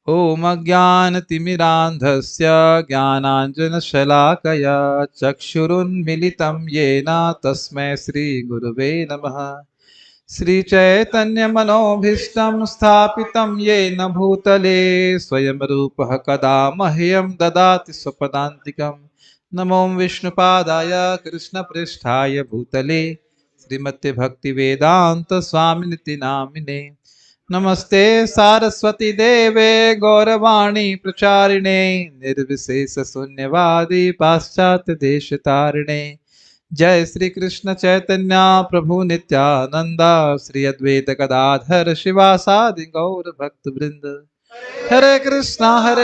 ॐ अज्ञानतिमिरान्धस्य ज्ञानाञ्जनशलाकया चक्षुरुन्मिलितं येन तस्मै श्रीगुरुवे नमः। श्रीचैतन्यमनोभीष्टं स्थापितं येन भूतले स्वयं रूपः कदा मह्यं ददाति स्वपदान्तिकं। नमो विष्णुपादाय कृष्णप्रेष्ठाय भूतले श्रीमते भक्तिवेदांत स्वामिनिति नामिने। नमस्ते सारस्वती देवे गौरवाणी प्रचारिणे निर्विशेष शून्यवादी पाश्चात्य देश तारिणे। जय श्री कृष्ण चैतन्य प्रभु नित्यानंदा श्री अद्वैत गदाधर शिवासादि गौर भक्त वृंद। हरे कृष्णा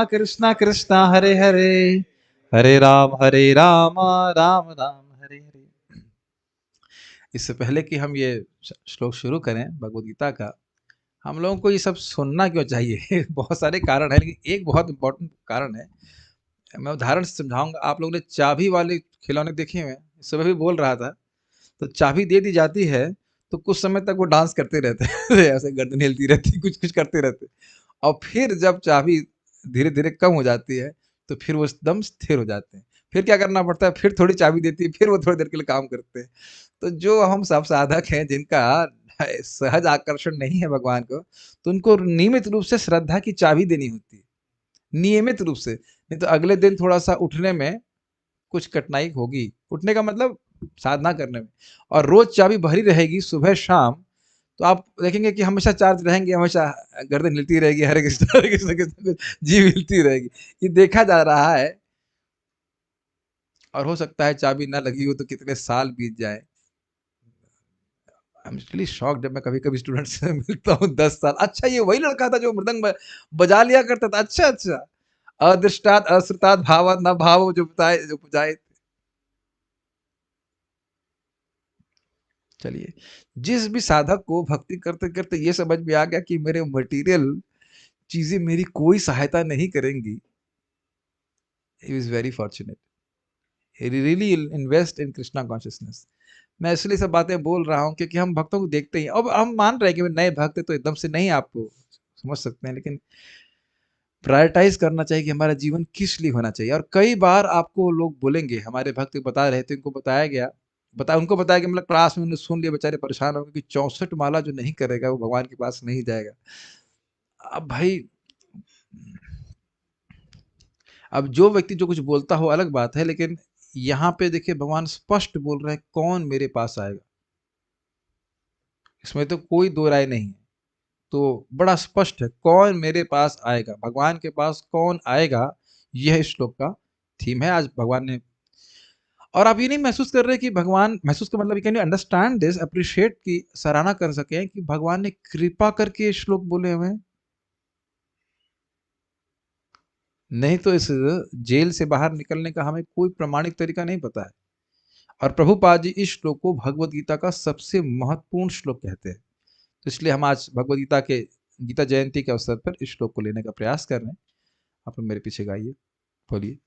कृष्णा कृष्णा हरे हरे, हरे राम राम राम हरे हरे। इससे पहले कि हम ये श्लोक शुरू करें भगवद गीता का, हम लोगों को ये सब सुनना क्यों चाहिए? बहुत सारे कारण है, लेकिन एक बहुत इंपॉर्टेंट कारण है, मैं उदाहरण से समझाऊंगा। आप लोगों ने चाबी वाले खिलौने देखे हुए हैं, सुबह भी बोल रहा था। तो चाबी दे दी जाती है तो कुछ समय तक वो डांस करते रहते हैं ऐसे गर्दन हिलती रहती, कुछ कुछ करते रहते, और फिर जब चाबी धीरे धीरे कम हो जाती है तो फिर वो एकदम स्थिर हो जाते हैं। फिर क्या करना पड़ता है, फिर थोड़ी चाबी देती है, फिर वो थोड़ी देर के लिए काम करते हैं। तो जो हम सब साधक हैं जिनका सहज आकर्षण नहीं है भगवान को, तो उनको नियमित रूप से श्रद्धा की चाबी देनी होती है, नियमित रूप से। नहीं तो अगले दिन थोड़ा सा उठने में कुछ कठिनाई होगी, उठने का मतलब साधना करने में। और रोज चाबी भरी रहेगी सुबह शाम, तो आप देखेंगे कि हमेशा चार्ज रहेंगे, हमेशा गर्दन हिलती रहेगी, हरे कृष्ण हरे कृष्ण कृष्ण जीव हिलती रहेगी। ये देखा जा रहा है। और हो सकता है चाबी ना लगी हो तो कितने साल बीत जाए। आई एम रियली शॉक्ड जब मैं कभी-कभी स्टूडेंट से मिलता हूँ 10 साल। अच्छा, ये वही लड़का था जो मृदंग बजा लिया करता था। अच्छा, अच्छा। अदृष्टात् अश्रुतात् भावात् न भावो जो बुझाए। चलिए, जिस भी साधक को भक्ति करते-करते ये समझ में आ गया कि मेरे मटेरियल चीज़ें मेरी कोई सहायता नहीं करेंगी, he is very fortunate. He really invest in Krishna consciousness. मैं इसलिए सब बातें बोल रहा हूँ क्योंकि हम भक्तों को देखते ही, अब हम मान रहे हैं कि नए भक्त तो एकदम से नहीं आप समझ सकते हैं, लेकिन प्रायोरिटाइज करना चाहिए कि हमारा जीवन किस लिए होना चाहिए। और कई बार आपको लोग बोलेंगे, हमारे भक्त बता रहे थे, उनको बताया गया, उनको बताया कि मतलब क्लास में उन्होंने सुन लिया, बेचारे परेशान हो गए कि 64 माला जो नहीं करेगा वो भगवान के पास नहीं जाएगा। अब भाई, अब जो व्यक्ति जो कुछ बोलता हो अलग बात है, लेकिन यहाँ पे देखिए भगवान स्पष्ट बोल रहे हैं कौन मेरे पास आएगा, इसमें तो कोई दो राय नहीं है। तो बड़ा स्पष्ट है कौन मेरे पास आएगा, भगवान के पास कौन आएगा, यह इस श्लोक का थीम है। आज भगवान ने, और आप ये नहीं महसूस कर रहे कि भगवान, महसूस का मतलब, can you understand this, appreciate की सराहना कर सके कि भगवान ने कृपा करके ये श्लोक बोले हुए हैं। नहीं तो इस जेल से बाहर निकलने का हमें कोई प्रमाणिक तरीका नहीं पता है। और प्रभुपाद जी इस श्लोक को भगवत गीता का सबसे महत्वपूर्ण श्लोक कहते हैं। तो इसलिए हम आज भगवत गीता के गीता जयंती के अवसर पर इस श्लोक को लेने का प्रयास कर रहे हैं। आप लोग मेरे पीछे गाइए, बोलिए।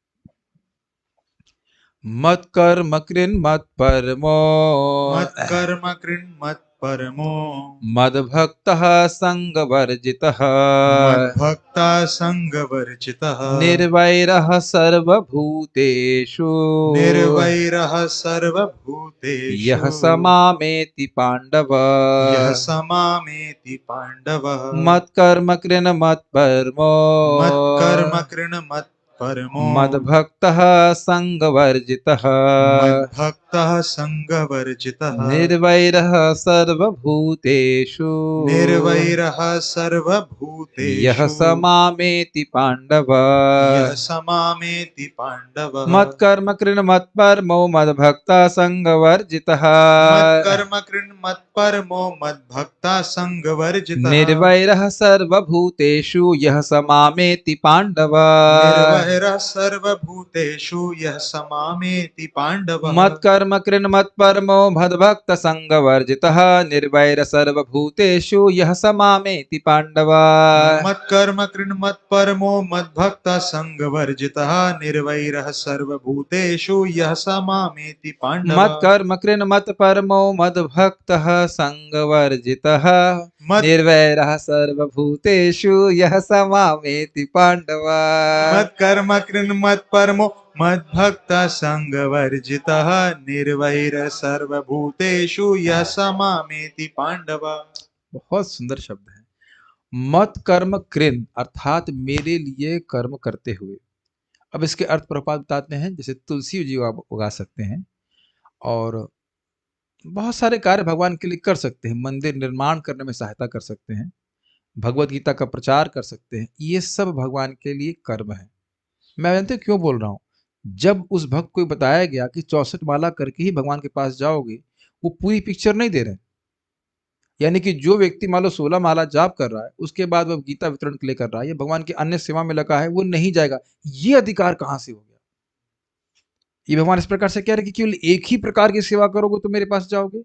मत कर्म कृन मत परमो, मत कर्म कृन मत परमो, मद भक्तः संग वर्जितः, मद भक्ता संग वर्जितः, निर्वैरः सर्वभूतेषु, निर्वैरः सर्वभूतेषु, यः समामेति पांडव, यः समामेति पांडवः। मत कर्म कृन मत परमो, मत कर्म कृन मत परमो, मद भक्तः संग वर्जितः, मद भक्तः संग वर्जितः, निर्वैरः सर्वभूतेषु, निर्वैरः सर्वभूतेषु, यः समामेति पांडव, यः समामेति पांडवः। मत कर्म कृन मत परमो मद भक्ता संग वर्जितः, मत कर्म कृन मत परमो मद भक्ता संग वर्जितः, निर्वैरः सर्वभूतेषु यः समामेति पांडव, निर्वैरः सर्वभूतेषु यः समामेति पांडवः। मत कर्म कृन मत परमो मद भक्त संग वर्जितः, निर्वैर सर्वभूतेषु यः समामेति पांडव, मत कर्म कृन मत परमो मद भक्ता संग वर्जितः, निर्वैरः सर्वभूतेषु यः समामेति पांडवः। मत कर्म कृन मत परमो मद भक्तः संग वर्जितः, मत निर्वैरः सर्वभूतेषु यः स मामेति पांडव। मत कर्म कृन् मत परमो मत भक्त संग वर्जितः निर्वैर सर्वभूतेषु यः स मामेति पांडव। बहुत सुंदर शब्द है। मत कर्म कृन अर्थात मेरे लिए कर्म करते हुए। अब इसके अर्थ प्रपात बताते हैं, जैसे तुलसी जी आप उगा सकते हैं और बहुत सारे कार्य भगवान के लिए कर सकते हैं, मंदिर निर्माण करने में सहायता कर सकते हैं, भगवत गीता का प्रचार कर सकते हैं, ये सब भगवान के लिए कर्म है। मैं जानते हैं क्यों बोल रहा हूँ? जब उस भक्त को बताया गया कि 64 माला करके ही भगवान के पास जाओगे, वो पूरी पिक्चर नहीं दे रहे हैं। यानी कि जो व्यक्ति मान लो 16 माला जाप कर रहा है, उसके बाद वो गीता वितरण के लिए कर रहा है या भगवान की अन्य सेवा में लगा है, वो नहीं जाएगा। ये अधिकार कहाँ से हो गया? ये भगवान इस प्रकार से कह रहे हैं कि केवल एक ही प्रकार की सेवा करोगे तो मेरे पास जाओगे।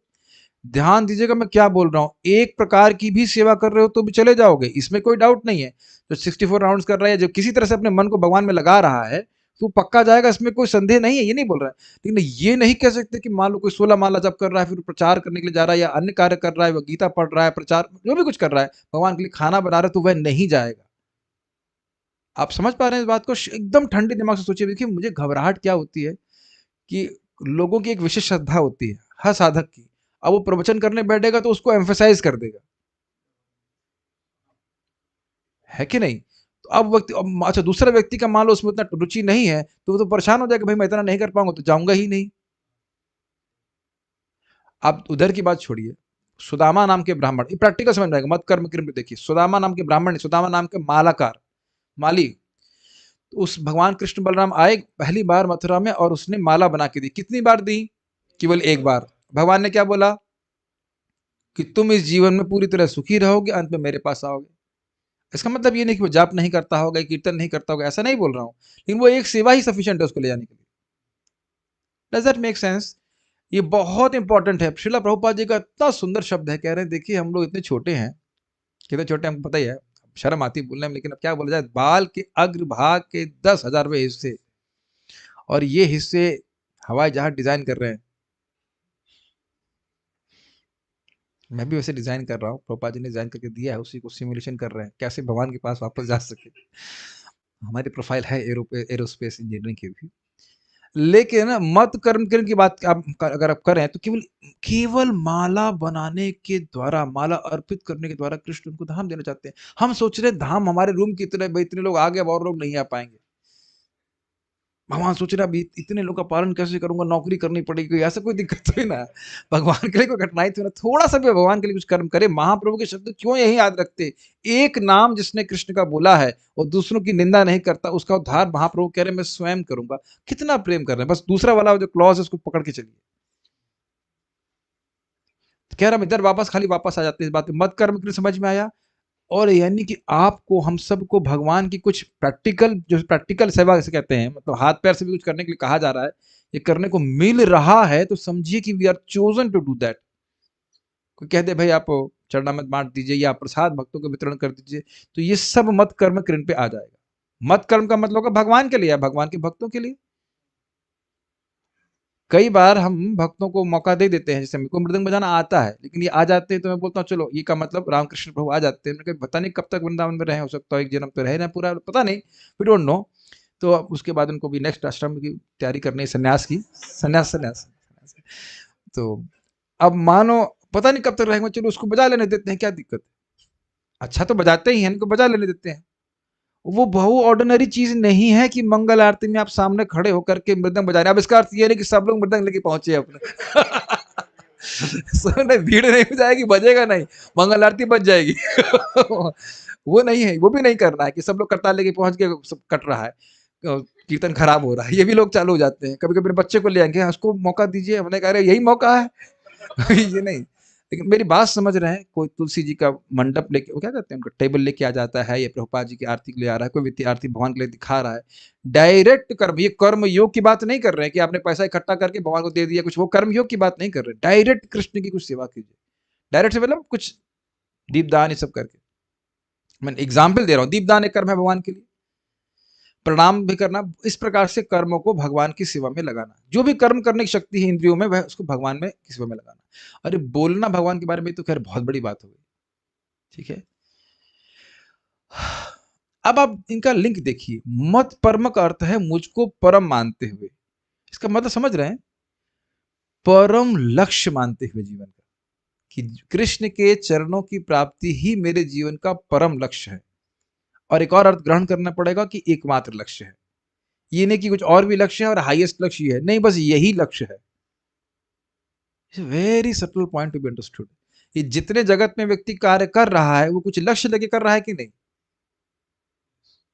ध्यान दीजिएगा मैं क्या बोल रहा हूँ, एक प्रकार की भी सेवा कर रहे हो तो भी चले जाओगे, इसमें कोई डाउट नहीं है। जो 64 राउंड्स कर रहा है, जो किसी तरह से अपने मन को भगवान में लगा रहा है, तो पक्का जाएगा, इसमें कोई संदेह नहीं है, ये नहीं बोल रहा है। लेकिन ये नहीं कह सकते कि मान लो कोई 16 माला जब कर रहा है, फिर प्रचार करने के लिए जा रहा है या अन्य कार्य कर रहा है, वो गीता पढ़ रहा है, प्रचार जो भी कुछ कर रहा है, भगवान के लिए खाना बना रहा है, तो वह नहीं जाएगा। आप समझ पा रहे हैं इस बात को? एकदम ठंडे दिमाग से सोचिए। देखिए मुझे घबराहट क्या होती है कि लोगों की एक विशेष श्रद्धा होती है हर साधक की। अब वो प्रवचन करने बैठेगा तो उसको एम्फेसाइज कर देगा, है कि नहीं? तो अब व्यक्ति, अच्छा दूसरा व्यक्ति का मान लो उसमें उतना रुचि नहीं है, तो वो तो परेशान हो जाएगा, भाई मैं इतना नहीं कर पाऊंगा तो जाऊंगा ही नहीं। आप उधर की बात छोड़िए, सुदामा नाम के ब्राह्मण, ये प्रैक्टिकल समझ में आएगा, मत कर्म कृम देखिए। सुदामा नाम के ब्राह्मण, सुदामा नाम के मालाकार, माली, उस भगवान कृष्ण बलराम आए पहली बार मथुरा में और उसने माला बना के दी। कितनी बार दी? केवल एक बार। भगवान ने क्या बोला कि तुम इस जीवन में पूरी तरह सुखी रहोगे, अंत में मेरे पास आओगे। इसका मतलब ये नहीं कि वो जाप नहीं करता होगा, कीर्तन नहीं करता होगा, ऐसा नहीं बोल रहा हूँ, लेकिन वो एक सेवा ही सफिशिएंट है उसको ले जाने के लिए। Does that make sense? ये बहुत इंपॉर्टेंट है। श्रीला प्रभुपाद जी का इतना सुंदर शब्द है, कह रहे हैं देखिए हम लोग इतने छोटे हैं, कितने छोटे हमको पता ही है, शर्म आती है बोलने में, लेकिन अब क्या बोला जाए, बाल के अग्रभाग के 10,000वें हिस्से, और ये हिस्से हवाई जहाज डिजाइन कर रहे हैं। मैं भी वैसे डिजाइन कर रहा हूँ, प्रभुपाद जी ने डिजाइन करके दिया है, उसी को सिमुलेशन कर रहे हैं कैसे भगवान के पास वापस जा सके। हमारी प्रोफाइल है एरोस्पेस इंजीनियरिंग की भी। लेकिन मत कर्म कर्म की बात आप अगर आप करें तो केवल केवल माला बनाने के द्वारा, माला अर्पित करने के द्वारा कृष्ण उनको धाम देना चाहते हैं। हम सोच रहे हैं धाम हमारे रूम के इतने लोग आ गए, अब और लोग नहीं आ पाएंगे। भगवान सोच रहा है इतने लोग का पालन कैसे करूंगा, नौकरी करनी पड़ेगी, ऐसा कोई दिक्कत तो ही ना है। भगवान के लिए कोई कठिनाई तो ना, थोड़ा सा भी भगवान के लिए कुछ कर्म करे। महाप्रभु के शब्द क्यों यही याद रखते, एक नाम जिसने कृष्ण का बोला है और दूसरों की निंदा नहीं करता, उसका उद्धार महाप्रभु कह रहे मैं स्वयं करूंगा। कितना प्रेम कर रहे हैं। बस दूसरा वाला जो क्लॉज है उसको पकड़ के चलिए। तो कह रहा हम इधर वापस खाली वापस आ जाते हैं इस बात में, मत कर्म कृष्ण समझ में आया। और यानी कि आपको, हम सबको भगवान की कुछ प्रैक्टिकल, जो प्रैक्टिकल सेवा जैसे कहते हैं, मतलब हाथ पैर से भी कुछ करने के लिए कहा जा रहा है, ये करने को मिल रहा है, तो समझिए कि we are chosen to do that. कोई कह दे भाई आप चरणामृत बांट दीजिए या प्रसाद भक्तों को वितरण कर दीजिए, तो ये सब मत कर्म कृण पे आ जाएगा। मत कर्म का मतलब होगा भगवान के लिए, भगवान के भक्तों के लिए। कई बार हम भक्तों को मौका दे देते हैं, जैसे मेरे को मृदंग बजाना आता है, लेकिन ये आ जाते हैं तो मैं बोलता हूँ चलो, ये का मतलब रामकृष्ण प्रभु आ जाते हैं, मैंने कहा पता नहीं कब तक वृंदावन में रहे, हो सकता है एक जन्म तो रहे ना पूरा, पता नहीं, वी डोंट नो। तो अब उसके बाद उनको भी नेक्स्ट आश्रम की तैयारी करनी है, संन्यास की, संन्यास। तो अब मानो पता नहीं कब तक रहेंगे, चलो उसको बजा लेने देते हैं, क्या दिक्कत है? अच्छा तो बजाते ही हैं, इनको बजा लेने देते हैं। वो बहु ऑर्डिनरी चीज नहीं है कि मंगल आरती में आप सामने खड़े होकर के मृदंग बजा रहे हैं। अब इसका अर्थ ये नहीं कि सब लोग मृदंग लेके पहुंचे अपने। नहीं, भीड़ नहीं हो जाएगी, बजेगा नहीं, मंगल आरती बज जाएगी। वो नहीं है, वो भी नहीं करना है कि सब लोग करताल लेके पहुंच के सब कट रहा है, कीर्तन खराब हो रहा है, ये भी लोग चालू हो जाते हैं। कभी कभी बच्चे को ले आएंगे, उसको मौका दीजिए, हमने कहा यही मौका है। ये नहीं। लेकिन मेरी बात समझ रहे हैं, कोई तुलसी जी का मंडप लेके, वो क्या कहते हैं उनका टेबल लेके आ जाता है, या प्रभुपाद जी की आरती के लिए आ रहा है, कोई व्यक्ति आरती भगवान के लिए दिखा रहा है, डायरेक्ट कर्म, ये कर्म योग की बात नहीं कर रहे हैं कि आपने पैसा इकट्ठा करके भगवान को दे दिया कुछ, वो कर्म योग की बात नहीं कर रहे। डायरेक्ट कृष्ण की कुछ सेवा कीजिए, डायरेक्ट से मतलब कुछ दीपदान ये सब करके। मैं एग्जाम्पल दे रहा हूँ, दीपदान एक कर्म है भगवान के लिए, प्रणाम भी करना, इस प्रकार से कर्मों को भगवान की सेवा में लगाना। जो भी कर्म करने की शक्ति है इंद्रियों में, वह उसको भगवान में की सेवा में लगाना। अरे बोलना भगवान के बारे में तो खैर बहुत बड़ी बात हो गई, ठीक है। अब आप इनका लिंक देखिए, मत परम का अर्थ है मुझको परम मानते हुए। इसका मतलब समझ रहे हैं, परम लक्ष्य मानते हुए जीवन का, कि कृष्ण के चरणों की प्राप्ति ही मेरे जीवन का परम लक्ष्य है। और एक और अर्थ ग्रहण करना पड़ेगा कि एकमात्र लक्ष्य है। ये नहीं कि कुछ और भी लक्ष्य है और हाईएस्ट लक्ष्य ये है, नहीं, बस यही लक्ष्य है। Very subtle point to be understood. ये जितने जगत में व्यक्ति कार्य कर रहा है वो कुछ लक्ष्य लेके कर रहा है कि नहीं?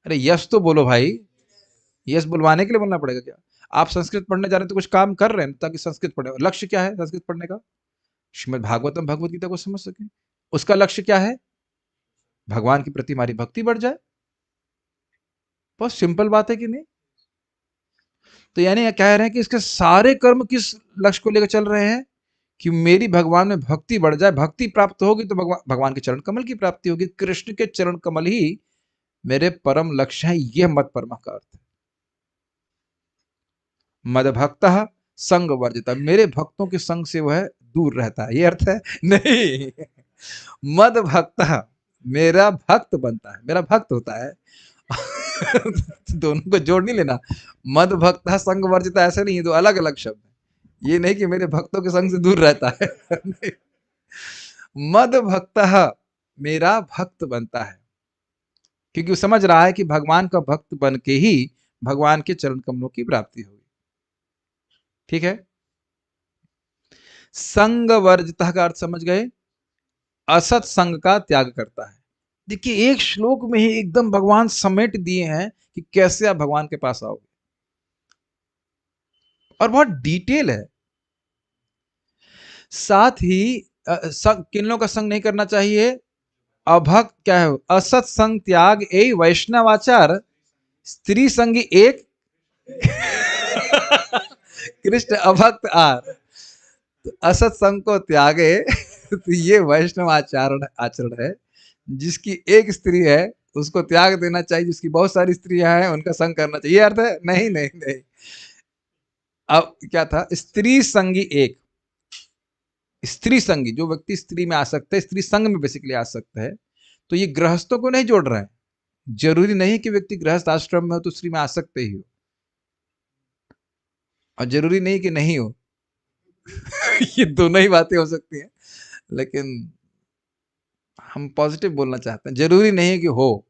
अरे यस तो बोलो भाई, यस बुलवाने के लिए बोलना पड़ेगा क्या? आप संस्कृत पढ़ने जा रहे हैं तो कुछ काम कर रहे हैं ताकि संस्कृत पढ़े। लक्ष्य क्या है संस्कृत पढ़ने का? श्रीमद् भागवतम भगवत गीता को समझ सके। उसका लक्ष्य क्या है? भगवान के प्रति हमारी भक्ति बढ़ जाए। बहुत सिंपल बात है कि नहीं? तो यानी ये कह रहे हैं कि इसके सारे कर्म किस लक्ष्य को लेकर चल रहे हैं कि मेरी भगवान में भक्ति बढ़ जाए। भक्ति प्राप्त होगी तो भगवान के चरण कमल की प्राप्ति होगी। कृष्ण के चरण कमल ही मेरे परम लक्ष्य है। यह मत परमा का अर्थ है। मद भक्त संग वर्जिता, मेरे भक्तों के संग से वह दूर रहता है, ये अर्थ है नहीं। मद भक्त, मेरा भक्त बनता है, मेरा भक्त होता है। दोनों को जोड़ नहीं लेना। मद भक्त संग वर्जिता ऐसे नहीं है, दो अलग अलग शब्द है। ये नहीं कि मेरे भक्तों के संग से दूर रहता है। मद भक्त, मेरा भक्त बनता है, क्योंकि वो समझ रहा है कि भगवान का भक्त बन के ही भगवान के चरण कमलों की प्राप्ति होगी। ठीक है। संग वर्जिता का अर्थ समझ गए? असत संग का त्याग करता है। देखिए एक श्लोक में ही एकदम भगवान समेट दिए हैं कि कैसे आप भगवान के पास आओगे, और बहुत डिटेल है। साथ ही किन लोगों का संग नहीं करना चाहिए? अभक्त क्या है? असत संग त्याग ए वैष्णवाचार, स्त्री संगी एक। कृष्ण अभक्त आर, तो असत संग को त्यागे। तो ये वैष्णव आचरण आचरण है। जिसकी एक स्त्री है उसको त्याग देना चाहिए, जिसकी बहुत सारी स्त्रियां हैं उनका संग करना चाहिए। ये अर्थ है? नहीं नहीं नहीं। अब क्या था? स्त्री संगी एक। स्त्री संगी, जो व्यक्ति स्त्री में आसक्त है, स्त्री संग में बेसिकली आसक्त है, तो ये गृहस्थों को नहीं जोड़ रहा है। जरूरी नहीं कि व्यक्ति गृहस्थ आश्रम में हो तो स्त्री में आसक्त ही हो, और जरूरी नहीं कि नहीं हो। ये दोनों ही बातें हो सकती हैं, लेकिन हम पॉजिटिव बोलना चाहते हैं। जरूरी नहीं है कि हो,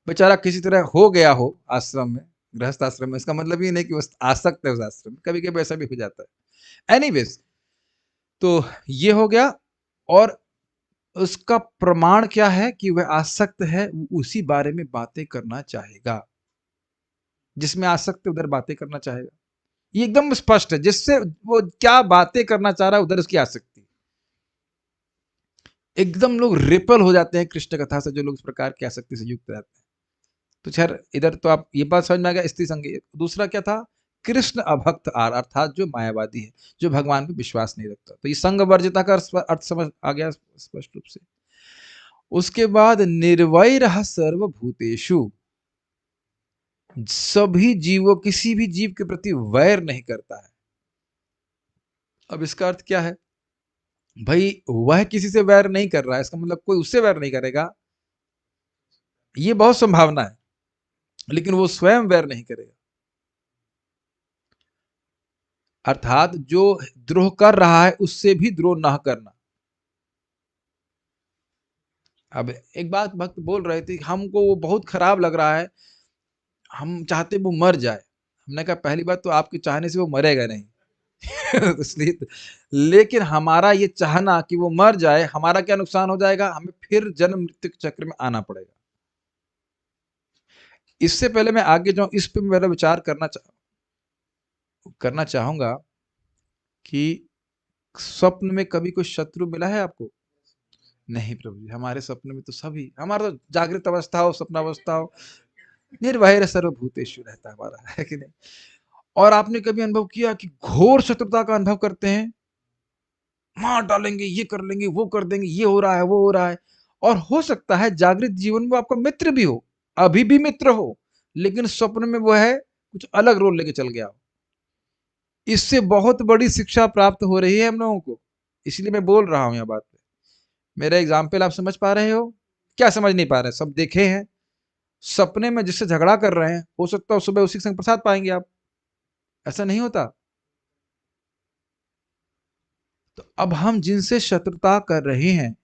बेचारा किसी तरह हो गया हो आश्रम में, गृहस्थ आश्रम में, इसका मतलब ये नहीं कि वो आसक्त है उस आश्रम में। कभी कभी ऐसा भी हो जाता है। एनीवेज, तो ये हो गया। और उसका प्रमाण क्या है कि वह आसक्त है? उसी बारे में बातें करना चाहेगा। जिसमें आसक्त है उधर बातें करना चाहेगा। ये एकदम स्पष्ट है, जिससे वो क्या बातें करना चाह रहा है उधर उसकी आसक्ति। एकदम लोग रिपल हो जाते हैं कृष्ण कथा से, जो लोग इस प्रकार की आसक्ति से युक्त रहते हैं। तो खैर इधर तो आप ये बात समझ में आ गया, स्त्री संगी। दूसरा क्या था? कृष्ण अभक्त आर, अर्थात जो मायावादी है, जो भगवान पे विश्वास नहीं रखता। तो ये संग वर्जिता का अर्थ समझ आ गया स्पष्ट रूप से। उसके बाद निर्वैर सर्वभूतेषु, सभी जीवों, किसी भी जीव के प्रति वैर नहीं करता है। अब इसका अर्थ क्या है भाई? वह किसी से वैर नहीं कर रहा है, इसका मतलब कोई उससे वैर नहीं करेगा, ये बहुत संभावना है, लेकिन वो स्वयं वैर नहीं करेगा। अर्थात जो द्रोह कर रहा है उससे भी द्रोह ना करना। अब एक बात भक्त बोल रहे थे, हमको वो बहुत खराब लग रहा है, हम चाहते वो मर जाए। हमने कहा पहली बात तो आपके चाहने से वो मरेगा नहीं। इसलिए लेकिन हमारा ये चाहना कि वो मर जाए, हमारा क्या नुकसान हो जाएगा? हमें फिर जन्म मृत्यु के चक्र में आना पड़ेगा। इससे पहले मैं आगे जाऊं, इस पे मेरा विचार करना चाहूंगा कि स्वप्न में कभी कोई शत्रु मिला है आपको? नहीं प्रभु जी, हमारे सपने में तो सभी, हमारा तो जागृत अवस्था हो स्वप्नावस्था हो, निर्वैर सर्वभूतेषु रहता है हमारा, है कि नहीं? और आपने कभी अनुभव किया कि घोर शत्रुता का अनुभव करते हैं, मार डालेंगे, ये कर लेंगे, वो कर देंगे, ये हो रहा है, वो हो रहा है। और हो सकता है जागृत जीवन में आपका मित्र भी हो, अभी भी मित्र हो, लेकिन स्वप्न में वो है कुछ अलग रोल लेके चल गया हो। इससे बहुत बड़ी शिक्षा प्राप्त हो रही है हम लोगों को, इसलिए मैं बोल रहा हूं यह बात। मेरा एग्जाम्पल आप समझ पा रहे हो? क्या समझ नहीं पा रहे? सब देखे हैं, सपने में जिससे झगड़ा कर रहे हैं, हो सकता है सुबह उसी के संग प्रसाद पाएंगे आप। ऐसा नहीं होता? तो अब हम जिनसे शत्रुता कर रहे हैं,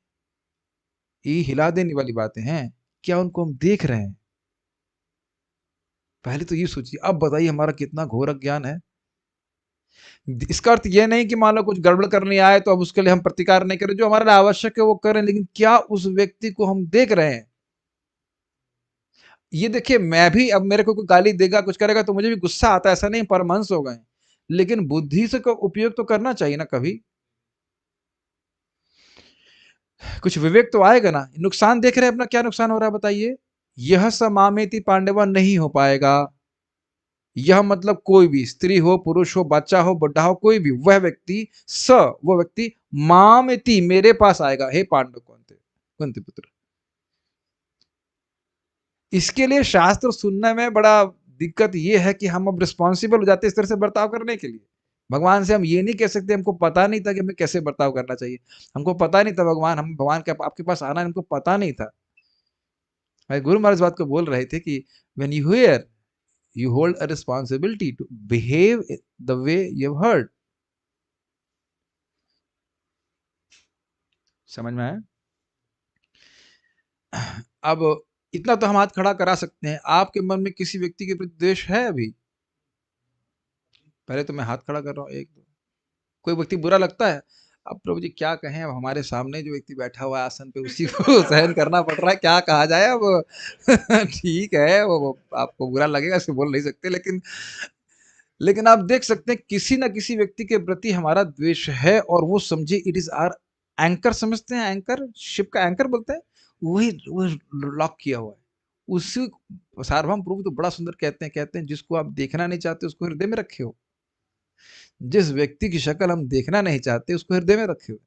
ये हिला देने वाली बातें हैं, क्या उनको हम देख रहे हैं? पहले तो ये सोचिए। अब बताइए हमारा कितना घोर अज्ञान है। इसका अर्थ ये नहीं कि मान लो कुछ गड़बड़ करने आए तो अब उसके लिए हम प्रतिकार नहीं करें, जो हमारे लिए आवश्यक है वो करें, लेकिन क्या उस व्यक्ति को हम देख रहे हैं? ये देखिए, मैं भी अब मेरे को कोई गाली देगा कुछ करेगा तो मुझे भी गुस्सा आता है, ऐसा नहीं परमहंस हो गए, लेकिन बुद्धि से उपयोग तो करना चाहिए ना कभी। कुछ विवेक तो आएगा ना। नुकसान देख रहे हैं अपना, क्या नुकसान हो रहा है बताइए? यह समामेति पांडवा नहीं हो पाएगा। यह मतलब कोई भी स्त्री हो, पुरुष हो, बच्चा हो, बुढ़ा हो, कोई भी वह व्यक्ति वो व्यक्ति मामेति मेरे पास आएगा, हे पांडव कुंती पुत्र। इसके लिए शास्त्र सुनने में बड़ा दिक्कत ये है कि हम अब रिस्पॉन्सिबल हो जाते हैं इस तरह से बर्ताव करने के लिए। भगवान से हम ये नहीं कह सकते हमको पता नहीं था कि हमें कैसे बर्ताव करना चाहिए, हमको पता नहीं था भगवान, हम भगवान के आपके पास आना हमको पता नहीं था। भाई गुरु महाराज बात को बोल रहे थे कि when you here you hold a responsibility to behave the way you've heard। समझ में आया? अब इतना तो हम हाथ खड़ा करा सकते हैं, आपके मन में किसी व्यक्ति के प्रति द्वेष है अभी? पहले तो मैं हाथ खड़ा कर रहा हूँ, एक दो। कोई व्यक्ति बुरा लगता है? अब प्रभु जी क्या कहें, अब हमारे सामने जो व्यक्ति बैठा हुआ है आसन पे उसी को सहन करना पड़ रहा है, क्या कहा जाए अब। ठीक है, वो आपको बुरा लगेगा इसको बोल नहीं सकते, लेकिन आप देख सकते हैं किसी ना किसी व्यक्ति के प्रति हमारा द्वेष है, और वो समझे इट इज आर एंकर, समझते हैं एंकर, शिप का एंकर बोलते हैं, वही लॉक किया हुआ है उसी। सार्वभौम प्रभु तो बड़ा सुंदर कहते हैं जिसको आप देखना नहीं चाहते उसको हृदय में रखे हो, जिस व्यक्ति की शक्ल हम देखना नहीं चाहते उसको हृदय में रखे हो।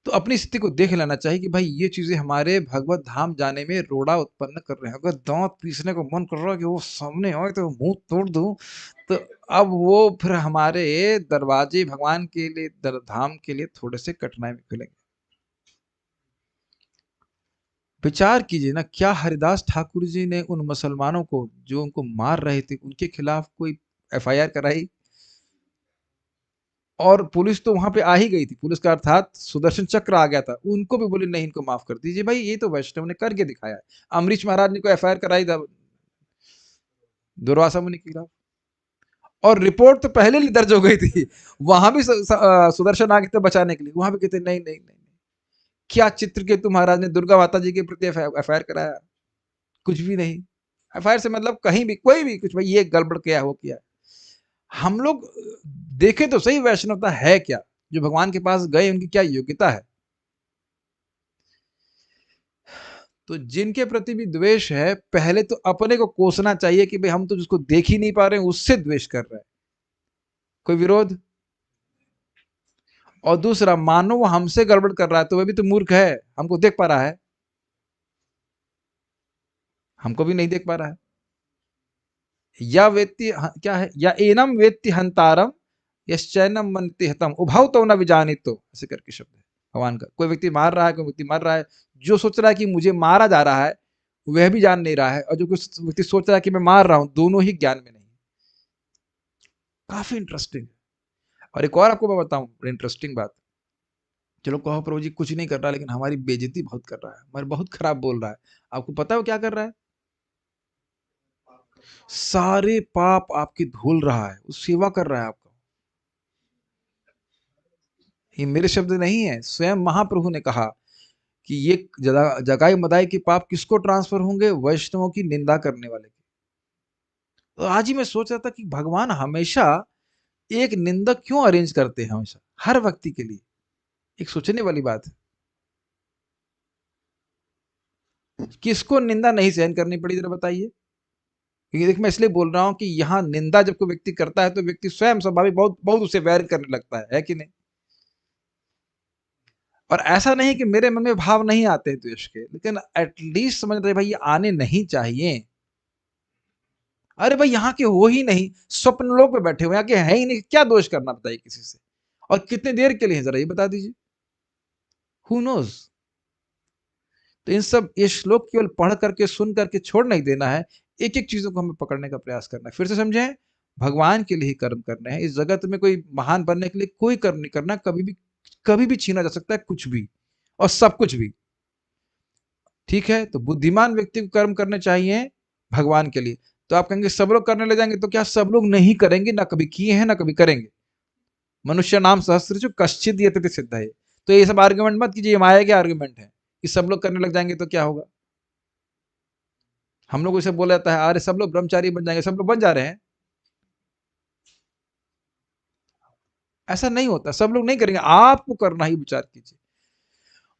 तो अपनी स्थिति को देख लेना चाहिए कि भाई ये चीजें हमारे भगवत धाम जाने में रोड़ा उत्पन्न कर रहे हैं। अगर दांत पीसने को मन कर रहा है कि वो सामने आए तो मुंह तोड़ दूं, तो अब वो फिर हमारे दरवाजे भगवान के लिए धाम के लिए थोड़े से कठिनाई में खुलेंगे। विचार कीजिए ना, क्या हरिदास ठाकुर जी ने उन मुसलमानों को जो उनको मार रहे थे उनके खिलाफ कोई एफआईआर कराई? और पुलिस तो वहां पे आ ही गई थी, पुलिस का अर्थात सुदर्शन चक्र आ गया था, उनको भी बोले नहीं इनको माफ कर दीजिए। भाई ये तो वैष्णव ने करके दिखाया है। अमरीश महाराज ने को एफआईआर कराई दुर्वासा मुनि के खिलाफ, और रिपोर्ट तो पहले ही दर्ज हो गई थी। वहां भी सुदर्शन आ गए थे बचाने के लिए, वहां भी कहते नहीं नहीं नहीं। क्या चित्रकेतु महाराज ने दुर्गा माता जी के प्रति एफआईआर कराया? कुछ भी नहीं। एफआईआर से मतलब कहीं भी कोई भी कुछ, भाई ये गड़बड़ किया वो किया। हम लोग देखें तो सही वैष्णवता है क्या, जो भगवान के पास गए उनकी क्या योग्यता है। तो जिनके प्रति भी द्वेष है, पहले तो अपने को कोसना चाहिए कि भाई हम तो जिसको देख ही नहीं पा रहे हैं उससे द्वेष कर रहे हैं, कोई विरोध। और दूसरा, मानो वो हमसे गड़बड़ कर रहा है तो वह भी तो मूर्ख है, हमको देख पा रहा है, हमको भी नहीं देख पा रहा है। या वेत्ति क्या है, या एनम वेत्ति हंतारम यश्चैनम मनति हतम उभौ तो न विजानितो, ऐसे करके शब्द है भगवान का। कोई व्यक्ति मार रहा है, कोई व्यक्ति मर रहा है, जो सोच रहा है कि मुझे मारा जा रहा है वह भी जान नहीं रहा है, और जो कुछ व्यक्ति सोच रहा है कि मैं मार रहा हूं, दोनों ही ज्ञान में नहीं। काफी इंटरेस्टिंग। और एक और आपको मैं बताऊं बड़ी इंटरेस्टिंग बात। चलो कहो प्रभु जी कुछ नहीं कर रहा, लेकिन हमारी बेइज्जती बहुत कर रहा है, हमारे बहुत खराब बोल रहा है। आपको पता है वो क्या कर रहा है? सारे पाप आपकी धुल रहा है, वो सेवा कर रहा है आपका। ये मेरे शब्द नहीं है, स्वयं महाप्रभु ने कहा कि ये जगाई मदाई के पाप किसको ट्रांसफर होंगे? वैष्णवों की निंदा करने वाले के। तो आज ही मैं सोच रहा था कि भगवान हमेशा एक निंदक क्यों अरेंज करते हैं, हमेशा हर व्यक्ति के लिए। एक सोचने वाली बात है, किसको निंदा नहीं सहन करनी पड़ी जरा बताइए। क्योंकि देख मैं इसलिए बोल रहा हूं कि यहाँ निंदा जब कोई व्यक्ति करता है तो व्यक्ति स्वयं स्वाभाविक बहुत बहुत उसे वैर करने लगता है कि नहीं? और ऐसा नहीं कि मेरे मन में भाव नहीं आते द्वेष के, लेकिन एटलीस्ट समझ रहे भाई ये आने नहीं चाहिए। अरे भाई यहाँ के हो ही नहीं, स्वप्न लोक में बैठे हुए, यहाँ के है ही नहीं, क्या दोष करना बताइए किसी से? और कितने देर के लिए जरा ये बता दीजिए। Who knows. तो इन सब ये श्लोक केवल पढ़ करके सुन करके छोड़ नहीं देना है, एक एक चीजों को हमें पकड़ने का प्रयास करना है। फिर से समझें, भगवान के लिए ही कर्म करने हैं। इस जगत में कोई महान बनने के लिए कोई कर्म नहीं करना। कभी भी छीना जा सकता है कुछ भी, और सब कुछ भी। ठीक है, तो बुद्धिमान व्यक्ति को कर्म करने चाहिए भगवान के लिए। तो आप कहेंगे सब लोग करने ले जाएंगे, तो क्या सब लोग नहीं करेंगे? ना कभी किए हैं ना कभी करेंगे। मनुष्य नाम सहस्त्र कश्चित यतते सिद्ध है। तो ये सब आर्गुमेंट मत कीजिए, माया के आर्गुमेंट है कि सब लोग करने लग जाएंगे तो क्या होगा। हम लोग इसे बोला जाता है, अरे सब लोग ब्रह्मचारी बन जाएंगे, सब लोग बन जा रहे हैं। ऐसा नहीं होता, सब लोग नहीं करेंगे, आपको करना ही विचार कीजिए।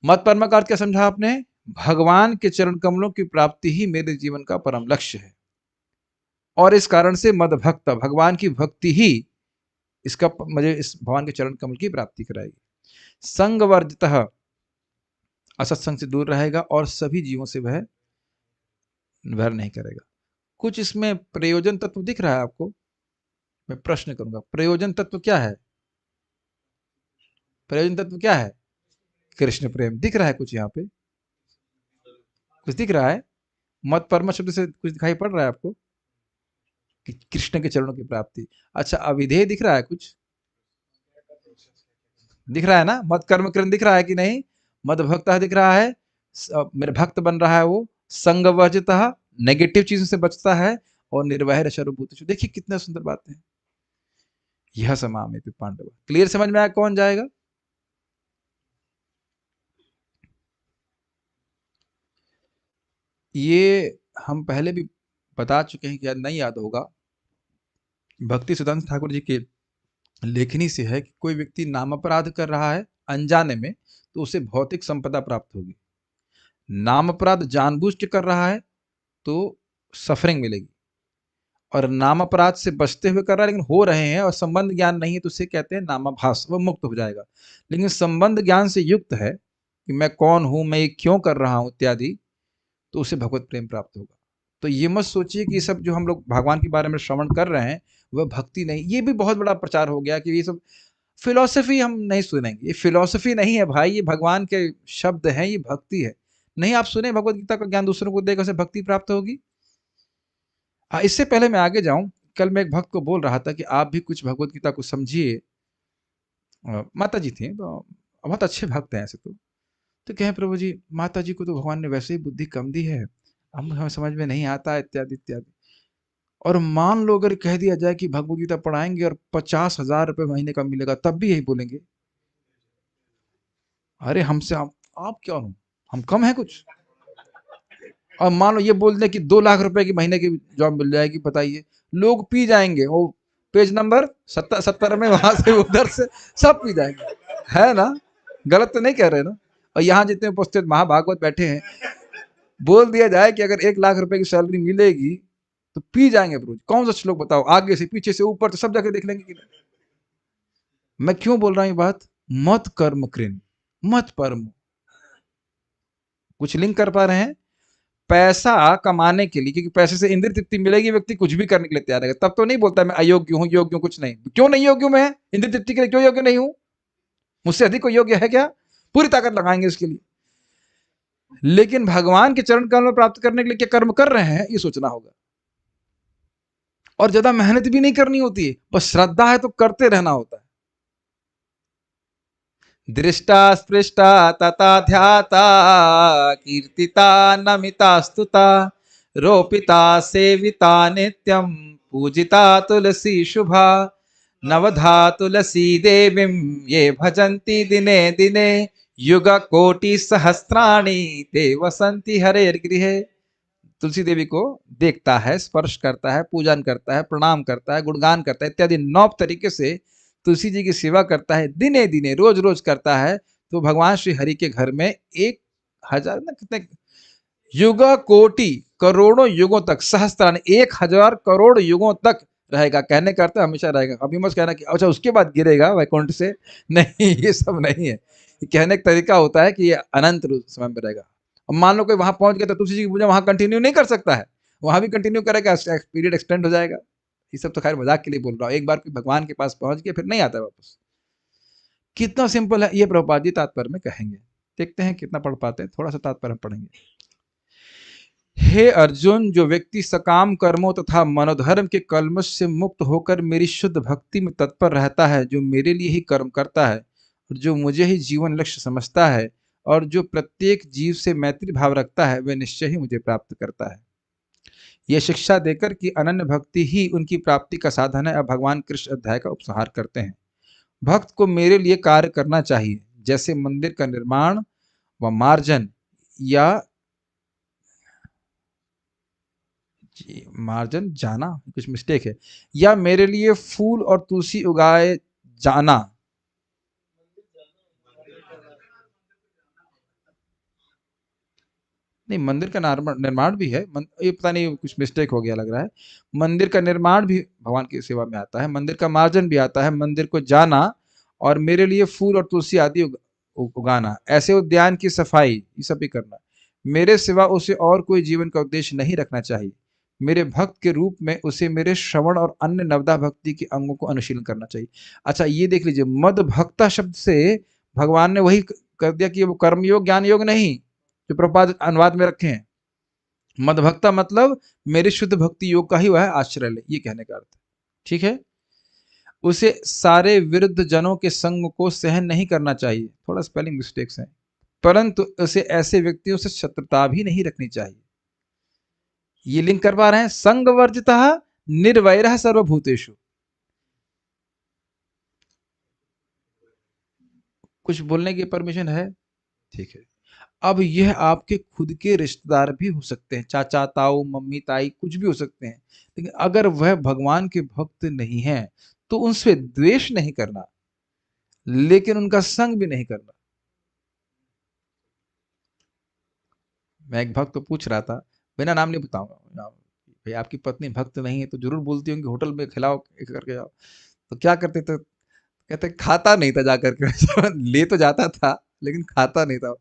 मत परम का अर्थ क्या समझा आपने? भगवान के चरण कमलों की प्राप्ति ही मेरे जीवन का परम लक्ष्य है, और इस कारण से मद भक्त, भगवान की भक्ति ही इसका मुझे इस भगवान के चरण कमल की प्राप्ति कराएगी। संग वर्जितः, असत्संग से दूर रहेगा और सभी जीवों से वह वैर नहीं करेगा। कुछ इसमें प्रयोजन तत्व दिख रहा है आपको? मैं प्रश्न करूंगा, प्रयोजन तत्व क्या है? प्रयोजन तत्व क्या है? कृष्ण प्रेम। दिख रहा है कुछ यहाँ पे? कुछ दिख रहा है? मत परम शब्द से कुछ दिखाई पड़ रहा है आपको कि कृष्ण के चरणों की प्राप्ति? अच्छा, अविधेय दिख रहा है कुछ? दिख रहा है ना? मत कर्म कृन दिख रहा है कि नहीं? मद भक्त दिख रहा है, मेरे भक्त बन रहा है वो। संग वर्जितः, नेगेटिव चीजों से बचता है, और निर्वैर सर्वभूत। देखिए कितना सुंदर बात है। यह समामेति पांडव। क्लियर समझ में आया? कौन जाएगा? ये हम पहले भी बता चुके हैं कि याद नहीं याद होगा। भक्ति सिद्धांत ठाकुर जी के लेखनी से है कि कोई व्यक्ति नाम अपराध कर रहा है अनजाने में, तो उसे भौतिक संपदा प्राप्त होगी। नाम अपराध जानबूझ के कर रहा है तो सफरिंग मिलेगी, और नाम अपराध से बचते हुए कर रहा है लेकिन हो रहे हैं और संबंध ज्ञान नहीं है, तो उसे कहते हैं नामाभास, वह मुक्त हो जाएगा। लेकिन संबंध ज्ञान से युक्त है कि मैं कौन हूं, मैं ये क्यों कर रहा हूं इत्यादि, तो उसे भगवत प्रेम प्राप्त होगा। तो ये मत सोचिए कि ये सब जो हम लोग भगवान के बारे में श्रवण कर रहे हैं वह भक्ति नहीं। ये भी बहुत बड़ा प्रचार हो गया कि ये सब फिलॉसफी हम नहीं सुनेंगे। ये फिलॉसफी नहीं है भाई, ये भगवान के शब्द हैं, ये भक्ति है। नहीं आप सुने भगवत गीता का ज्ञान दूसरों को देकर उसे भक्ति प्राप्त होगी। इससे पहले मैं आगे जाऊं, कल मैं एक भक्त को बोल रहा था कि आप भी कुछ भगवत गीता को समझिए। माता जी थी, तो बहुत अच्छे भक्त हैं ऐसे तो कहें प्रभु जी माता जी को तो भगवान ने वैसे ही बुद्धि कम दी है, हम हमें समझ में नहीं आता इत्यादि इत्यादि। और मान लो अगर कह दिया जाए कि भगवत गीता पढ़ाएंगे और 50,000 रुपए महीने का मिलेगा, तब भी यही बोलेंगे। अरे हमसे आप क्या हो, हम कम है कुछ? और मान लो ये बोल दें कि 2 लाख रुपए की महीने की जॉब मिल जाएगी, बताइए, लोग पी जाएंगे। वो पेज नंबर 70 में वहां से उधर से सब पी जाएंगे, है ना? गलत तो नहीं कह रहे ना? और यहाँ जितने उपस्थित महाभागवत बैठे हैं, बोल दिया जाए कि अगर 1 लाख रुपए की सैलरी मिलेगी तो पी जाएंगे प्रभु। कौन सा श्लोक बताओ, आगे से पीछे से ऊपर तो सब जगह देख लेंगे कि नहीं। मैं क्यों बोल रहा हूं ये बात? मत कर्म कृन मत परम। कुछ लिंक कर पा रहे हैं? पैसा कमाने के लिए, क्योंकि पैसे से इंद्रिय तृप्ति मिलेगी, व्यक्ति कुछ भी करने के लिए तैयार है। तब तो नहीं बोलता मैं अयोग्य हूं, योग्य हूं, कुछ नहीं। क्यों नहीं योग्य हूं? मैं इंद्रिय तृप्ति के लिए क्यों योग्य नहीं हूं? मुझसे अधिक कोई योग्य है क्या? पूरी ताकत लगाएंगे इसके लिए। लेकिन भगवान के चरण कमल प्राप्त करने के लिए क्या कर्म कर रहे हैं, ये सोचना होगा। और ज्यादा मेहनत भी नहीं करनी होती है, बस श्रद्धा है तो करते रहना होता है। दृष्टा स्पृष्टा तथा ध्याता, कीर्तिता नमिता स्तुता, रोपिता सेविता नित्यं, पूजिता तुलसी शुभा, नवधा तुलसी देवीं ये भजन्ति दिने दिने, युग कोटि सहस्राणि ते वसंति हरेर्गृहे। तुलसी देवी को देखता है, स्पर्श करता है, पूजन करता है, प्रणाम करता है, गुणगान करता है इत्यादि 9 तरीके से तुलसी जी की सेवा करता है, दिने दिने रोज रोज करता है, तो भगवान श्री हरि के घर में 1,000 ना कितने युग कोटि करोड़ों युगों तक, सहस्त्रान 1,000 करोड़ युगों तक रहेगा। कहने का अर्थ हमेशा रहेगा। अभी मत कहना कि अच्छा उसके बाद गिरेगा वैकुंठ से, नहीं, ये सब नहीं है। कहने का तरीका होता है कि ये अनंत समय में रहेगा। अब मान लो कोई वहां पहुंच गया तो तुलसी जी की पूजा वहां कंटिन्यू नहीं कर सकता है, वहां भी कंटिन्यू करेगा, पीरियड एक्सटेंड हो जाएगा। ये सब तो खैर मजाक के लिए बोल रहा हूँ। एक बार कोई भगवान के पास पहुंच गया फिर नहीं आता वापस। कितना सिंपल है ये प्रभुपाद जी तात्पर्य में कहेंगे। देखते हैं कितना पढ़ पाते हैं, थोड़ा सा तात्पर्य हम पढ़ेंगे। हे अर्जुन, जो व्यक्ति सकाम कर्मों तथा मनोधर्म के कल्मश से मुक्त होकर मेरी शुद्ध भक्ति में तत्पर रहता है, जो मेरे लिए ही कर्म करता है और जो मुझे ही जीवन लक्ष्य समझता है और जो प्रत्येक जीव से मैत्री भाव रखता है, वह निश्चय ही मुझे प्राप्त करता है। यह शिक्षा देकर कि अनन्य भक्ति ही उनकी प्राप्ति का साधन है, अब भगवान कृष्ण अध्याय का उपसंहार करते हैं। भक्त को मेरे लिए कार्य करना चाहिए, जैसे मंदिर का निर्माण व मार्जन या मार्जन जाना, कुछ मिस्टेक है, या मेरे लिए फूल और तुलसी उगाए जाना। नहीं, मंदिर का निर्माण भी है, ये पता नहीं कुछ मिस्टेक हो गया लग रहा है। मंदिर का निर्माण भी भगवान की सेवा में आता है, मंदिर का मार्जन भी आता है, मंदिर को जाना और मेरे लिए फूल और तुलसी आदि उगाना, ऐसे उद्यान की सफाई, ये सब भी करना। मेरे सिवा उसे और कोई जीवन का उद्देश्य नहीं रखना चाहिए। मेरे भक्त के रूप में उसे मेरे श्रवण और अन्य नवदा भक्ति के अंगों को अनुशीलन करना चाहिए। अच्छा, ये देख लीजिए, मद भक्ता शब्द से भगवान ने वही कर दिया कि वो कर्मयोग ज्ञान योग नहीं जो प्रपाद अनुवाद में रखे हैं। मदभक्ता मतलब मेरे शुद्ध भक्ति योग का ही वह आश्रय ले, ये कहने का अर्थ है। ठीक है। उसे सारे विरुद्ध जनों के संग को सहन नहीं करना चाहिए, थोड़ा स्पेलिंग मिस्टेक्स हैं, परंतु उसे ऐसे व्यक्तियों से शत्रुता भी नहीं रखनी चाहिए। ये लिंक करवा रहे हैं, संग वर्जितः निर्वैरः सर्वभूतेषु। कुछ बोलने की परमिशन है? ठीक है। अब यह आपके खुद के रिश्तेदार भी हो सकते हैं, चाचा ताऊ मम्मी ताई कुछ भी हो सकते हैं, लेकिन अगर वह भगवान के भक्त नहीं हैं तो उनसे द्वेष नहीं करना, लेकिन उनका संग भी नहीं करना। मैं एक भक्त को पूछ रहा था, बिना नाम नहीं बताऊंगा, भाई आपकी पत्नी भक्त नहीं है तो जरूर बोलती होंगी होटल में खिलाओ करके आओ, तो क्या करते थे? कहते खाता नहीं था जाकर के ले तो जाता था लेकिन खाता नहीं था।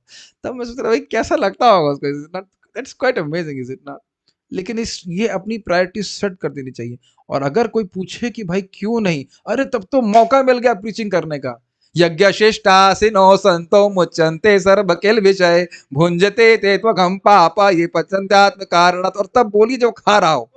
तब मैं सोच रहा भाई कैसा लगता होगा उसको, is not, that's quite amazing, is it not? लेकिन इस ये अपनी प्रायोरिटी सेट कर देनी चाहिए। और अगर कोई पूछे कि भाई क्यों नहीं, अरे तब तो मौका मिल गया प्रीचिंग करने का। यज्ञ शिष्टासिनो संतो मुच्यन्ते सर्व किल विषय भुंजते ते त्वघम पापा ये पचन्त्यात्म कारणात्। और तब बोली जो खा रहा हो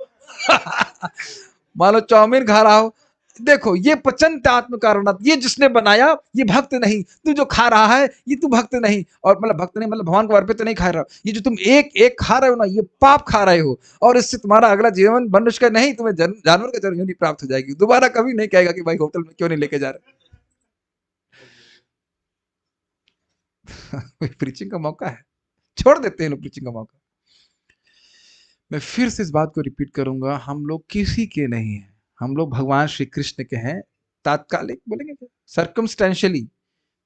मान लो चाउमीन खा रहा हो, देखो ये पचंत आत्म कारणात्, ये जिसने बनाया ये भक्त नहीं, तू जो खा रहा है ये तू भक्त नहीं, और मतलब भक्त नहीं मतलब भगवान को अर्पित तो नहीं खा रहा, ये जो तुम एक एक खा रहे हो ना ये पाप खा रहे हो, और इससे तुम्हारा अगला जीवन मनुष्य का नहीं, तुम्हें जानवर का जन्म प्राप्त हो जाएगी। दोबारा कभी नहीं कहेगा कि भाई होटल में क्यों नहीं लेके जा रहे। प्रीचिंग का मौका है, छोड़ देते हैं लोग प्रीचिंग का मौका। मैं फिर से इस बात को रिपीट करूंगा, हम लोग किसी के नहीं हैं, हम लोग भगवान श्री कृष्ण के हैं। तात्कालिक बोलेंगे क्या, सर्कमस्टेंशियली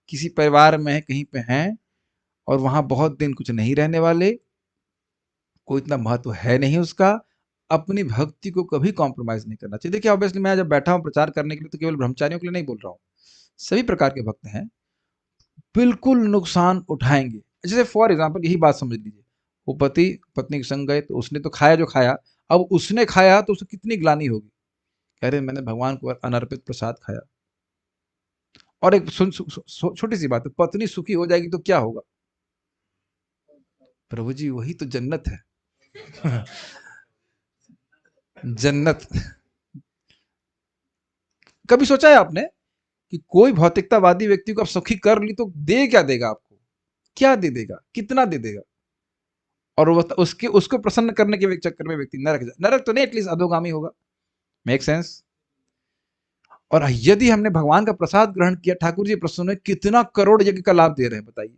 किसी परिवार में है, कहीं पे हैं, और वहां बहुत दिन कुछ नहीं रहने वाले, कोई इतना महत्व है नहीं उसका। अपनी भक्ति को कभी कॉम्प्रोमाइज नहीं करना चाहिए। देखिए ऑब्वियसली मैं जब बैठा हूं प्रचार करने के लिए तो केवल ब्रह्मचारियों के लिए नहीं बोल रहा हूं, सभी प्रकार के भक्त हैं, बिल्कुल नुकसान उठाएंगे। जैसे फॉर एग्जाम्पल यही बात समझ लीजिए, वो पति पत्नी के संग गए तो उसने तो खाया जो खाया, अब उसने खाया तो उसे कितनी ग्लानि होगी, कह रहे मैंने भगवान को अनर्पित प्रसाद खाया। और एक छोटी सी बात है, पत्नी सुखी हो जाएगी तो क्या होगा? प्रभु जी वही तो जन्नत है जन्नत। कभी सोचा है आपने कि कोई भौतिकतावादी व्यक्ति को आप सुखी कर ली तो दे क्या देगा आपको, क्या दे देगा, कितना दे देगा? और वो उसके उसको प्रसन्न करने के चक्कर में व्यक्ति नरक तो नहीं एटलीस्ट अधोगामी होगा। Make sense? और यदि हमने भगवान का प्रसाद ग्रहण किया, ठाकुर जी प्रसन्न है, कितना करोड़ यज्ञ का लाभ दे रहे हैं बताइए।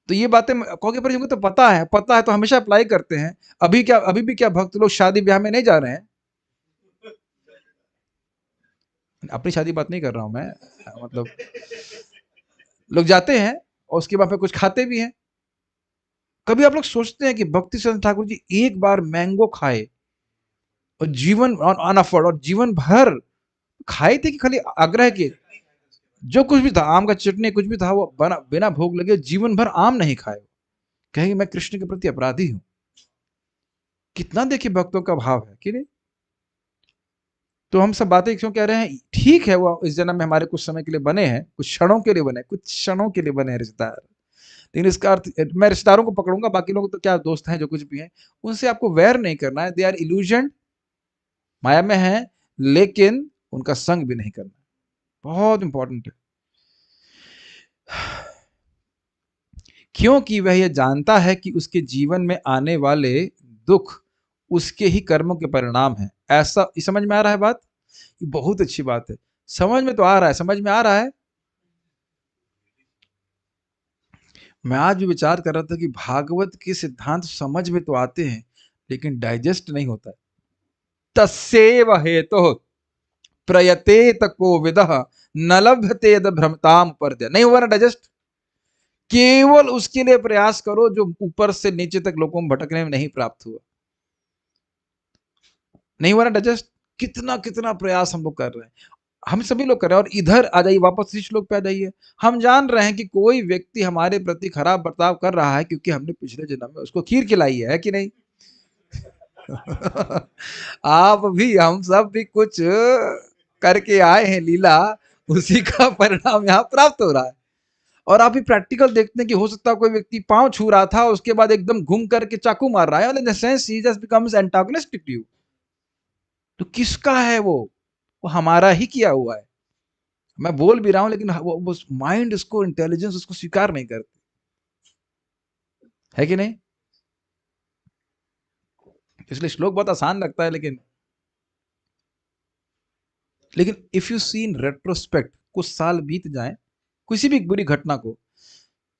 तो ये बातें कहोगे पर हमको तो पता है तो हमेशा अप्लाई करते हैं। अभी भी क्या भक्त लोग शादी ब्याह में नहीं जा रहे हैं? अपनी शादी बात नहीं कर रहा हूं मैं, मतलब लोग जाते हैं और उसके बाद फिर कुछ खाते भी हैं। कभी आप लोग सोचते हैं कि भक्ति सिद्धांत ठाकुर जी एक बार मैंगो खाए और जीवन अनअफर्ड और जीवन भर खाए थे कि खाली आग्रह के, जो कुछ भी था आम का चटनी कुछ भी था वो बिना भोग लगे जीवन भर आम नहीं खाए, कहेंगे मैं कृष्ण के प्रति अपराधी हूं। कितना देखिए भक्तों का भाव है कि नहीं? तो हम सब बातें क्यों कह रहे हैं? ठीक है वो इस जन्म में हमारे कुछ समय के लिए बने हैं, कुछ क्षणों के लिए बने, कुछ क्षणों के लिए बने हैं रिश्तेदार, लेकिन इसका अर्थ, मैं रिश्तेदारों को पकड़ूंगा, बाकी लोग तो क्या दोस्त हैं जो कुछ भी हैं, उनसे आपको वैर नहीं करना है। दे आर इल्यूजन, माया में है, लेकिन उनका संग भी नहीं करना। बहुत इंपॉर्टेंट है, क्योंकि वह यह जानता है कि उसके जीवन में आने वाले दुख उसके ही कर्मों के परिणाम हैं। ऐसा समझ में आ रहा है बात? ये बहुत अच्छी बात है, समझ में तो आ रहा है, समझ में आ रहा है। मैं आज भी विचार कर रहा था कि भागवत के सिद्धांत समझ में तो आते हैं, लेकिन डाइजेस्ट नहीं होता है। तस्यैव हेतुः प्रयतेत को विदः न लभते यद भ्रमताम पर्दय। नहीं हुआ ना डाइजेस्ट? केवल उसके लिए प्रयास करो जो ऊपर से नीचे तक लोगों में भटकने में नहीं प्राप्त हुआ। नहीं हुआ ना डाइजेस्ट? कितना कितना प्रयास हम लोग कर रहे हैं, हम सभी लोग कर रहे हैं। और इधर आ जाइए, वापस इस श्लोक पे आ जाइए। हम जान रहे हैं कि कोई व्यक्ति हमारे प्रति खराब बर्ताव कर रहा है क्योंकि हमने पिछले जन्म में उसको खीर खिलाई है कि नहीं? आप भी, हम सब भी कुछ करके आए हैं लीला, उसी का परिणाम यहाँ प्राप्त हो रहा है। और आप भी प्रैक्टिकल देखते हैं कि हो सकता है कोई व्यक्ति पांव छू रहा था, उसके बाद एकदम घूम करके चाकू मार रहा है, in the sense he just becomes antagonistic to you. तो किसका है वो हमारा ही किया हुआ है। मैं बोल भी रहा हूं, लेकिन वो माइंड उसको, इंटेलिजेंस उसको स्वीकार नहीं करती है कि नहीं? इसलिए श्लोक बहुत आसान लगता है, लेकिन if you see in retrospect, कुछ साल बीत जाए किसी भी बुरी घटना को,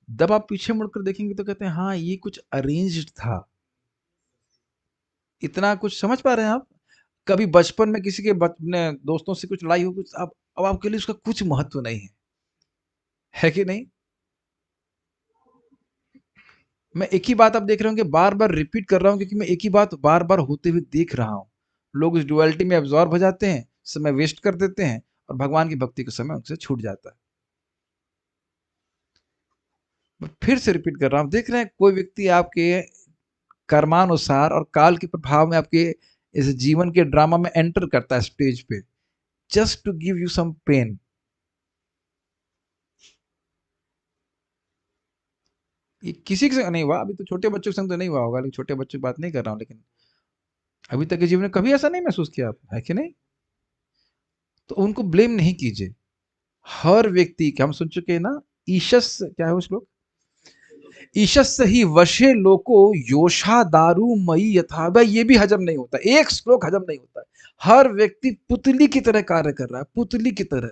जब आप पीछे मुड़कर देखेंगे तो कहते हैं हाँ ये कुछ अरेंज्ड था। इतना कुछ समझ पा रहे हैं आप? कभी बचपन में किसी के अपने दोस्तों से कुछ लड़ाई हो, कुछ अब आपके लिए उसका कुछ महत्व नहीं है कि नहीं? मैं एक ही बात आप देख रहे होंगे, बार बार रिपीट कर रहा हूं क्योंकि मैं एक ही बात बार बार होते हुए देख रहा हूं। लोग इस डुअलिटी में एब्जॉर्ब हो जाते हैं, समय वेस्ट कर देते हैं, और भगवान की भक्ति का समय उनसे छूट जाता है। मैं फिर से रिपीट कर रहा हूं, देख रहे हैं कोई व्यक्ति आपके कर्मानुसार और काल के प्रभाव में आपके इस जीवन के ड्रामा में एंटर करता है स्टेज पे, just to give you some pain. ये किसी के संग नहीं हुआ, अभी तो छोटे बच्चों के संग तो नहीं हुआ होगा, लेकिन छोटे बच्चों की बात नहीं कर रहा हूं, लेकिन अभी तक के जीवन में कभी ऐसा नहीं महसूस किया आप, है कि नहीं? तो उनको ब्लेम नहीं कीजिए। हर व्यक्ति के, हम सुन चुके हैं ना, ईशस, क्या है वो श्लोक? ईशस ही वशे लोको योषा दारू मई यथा। भाई ये भी हजम नहीं होता, एक श्लोक हजम नहीं होता है। हर व्यक्ति पुतली की तरह कार्य कर रहा है, पुतली की तरह,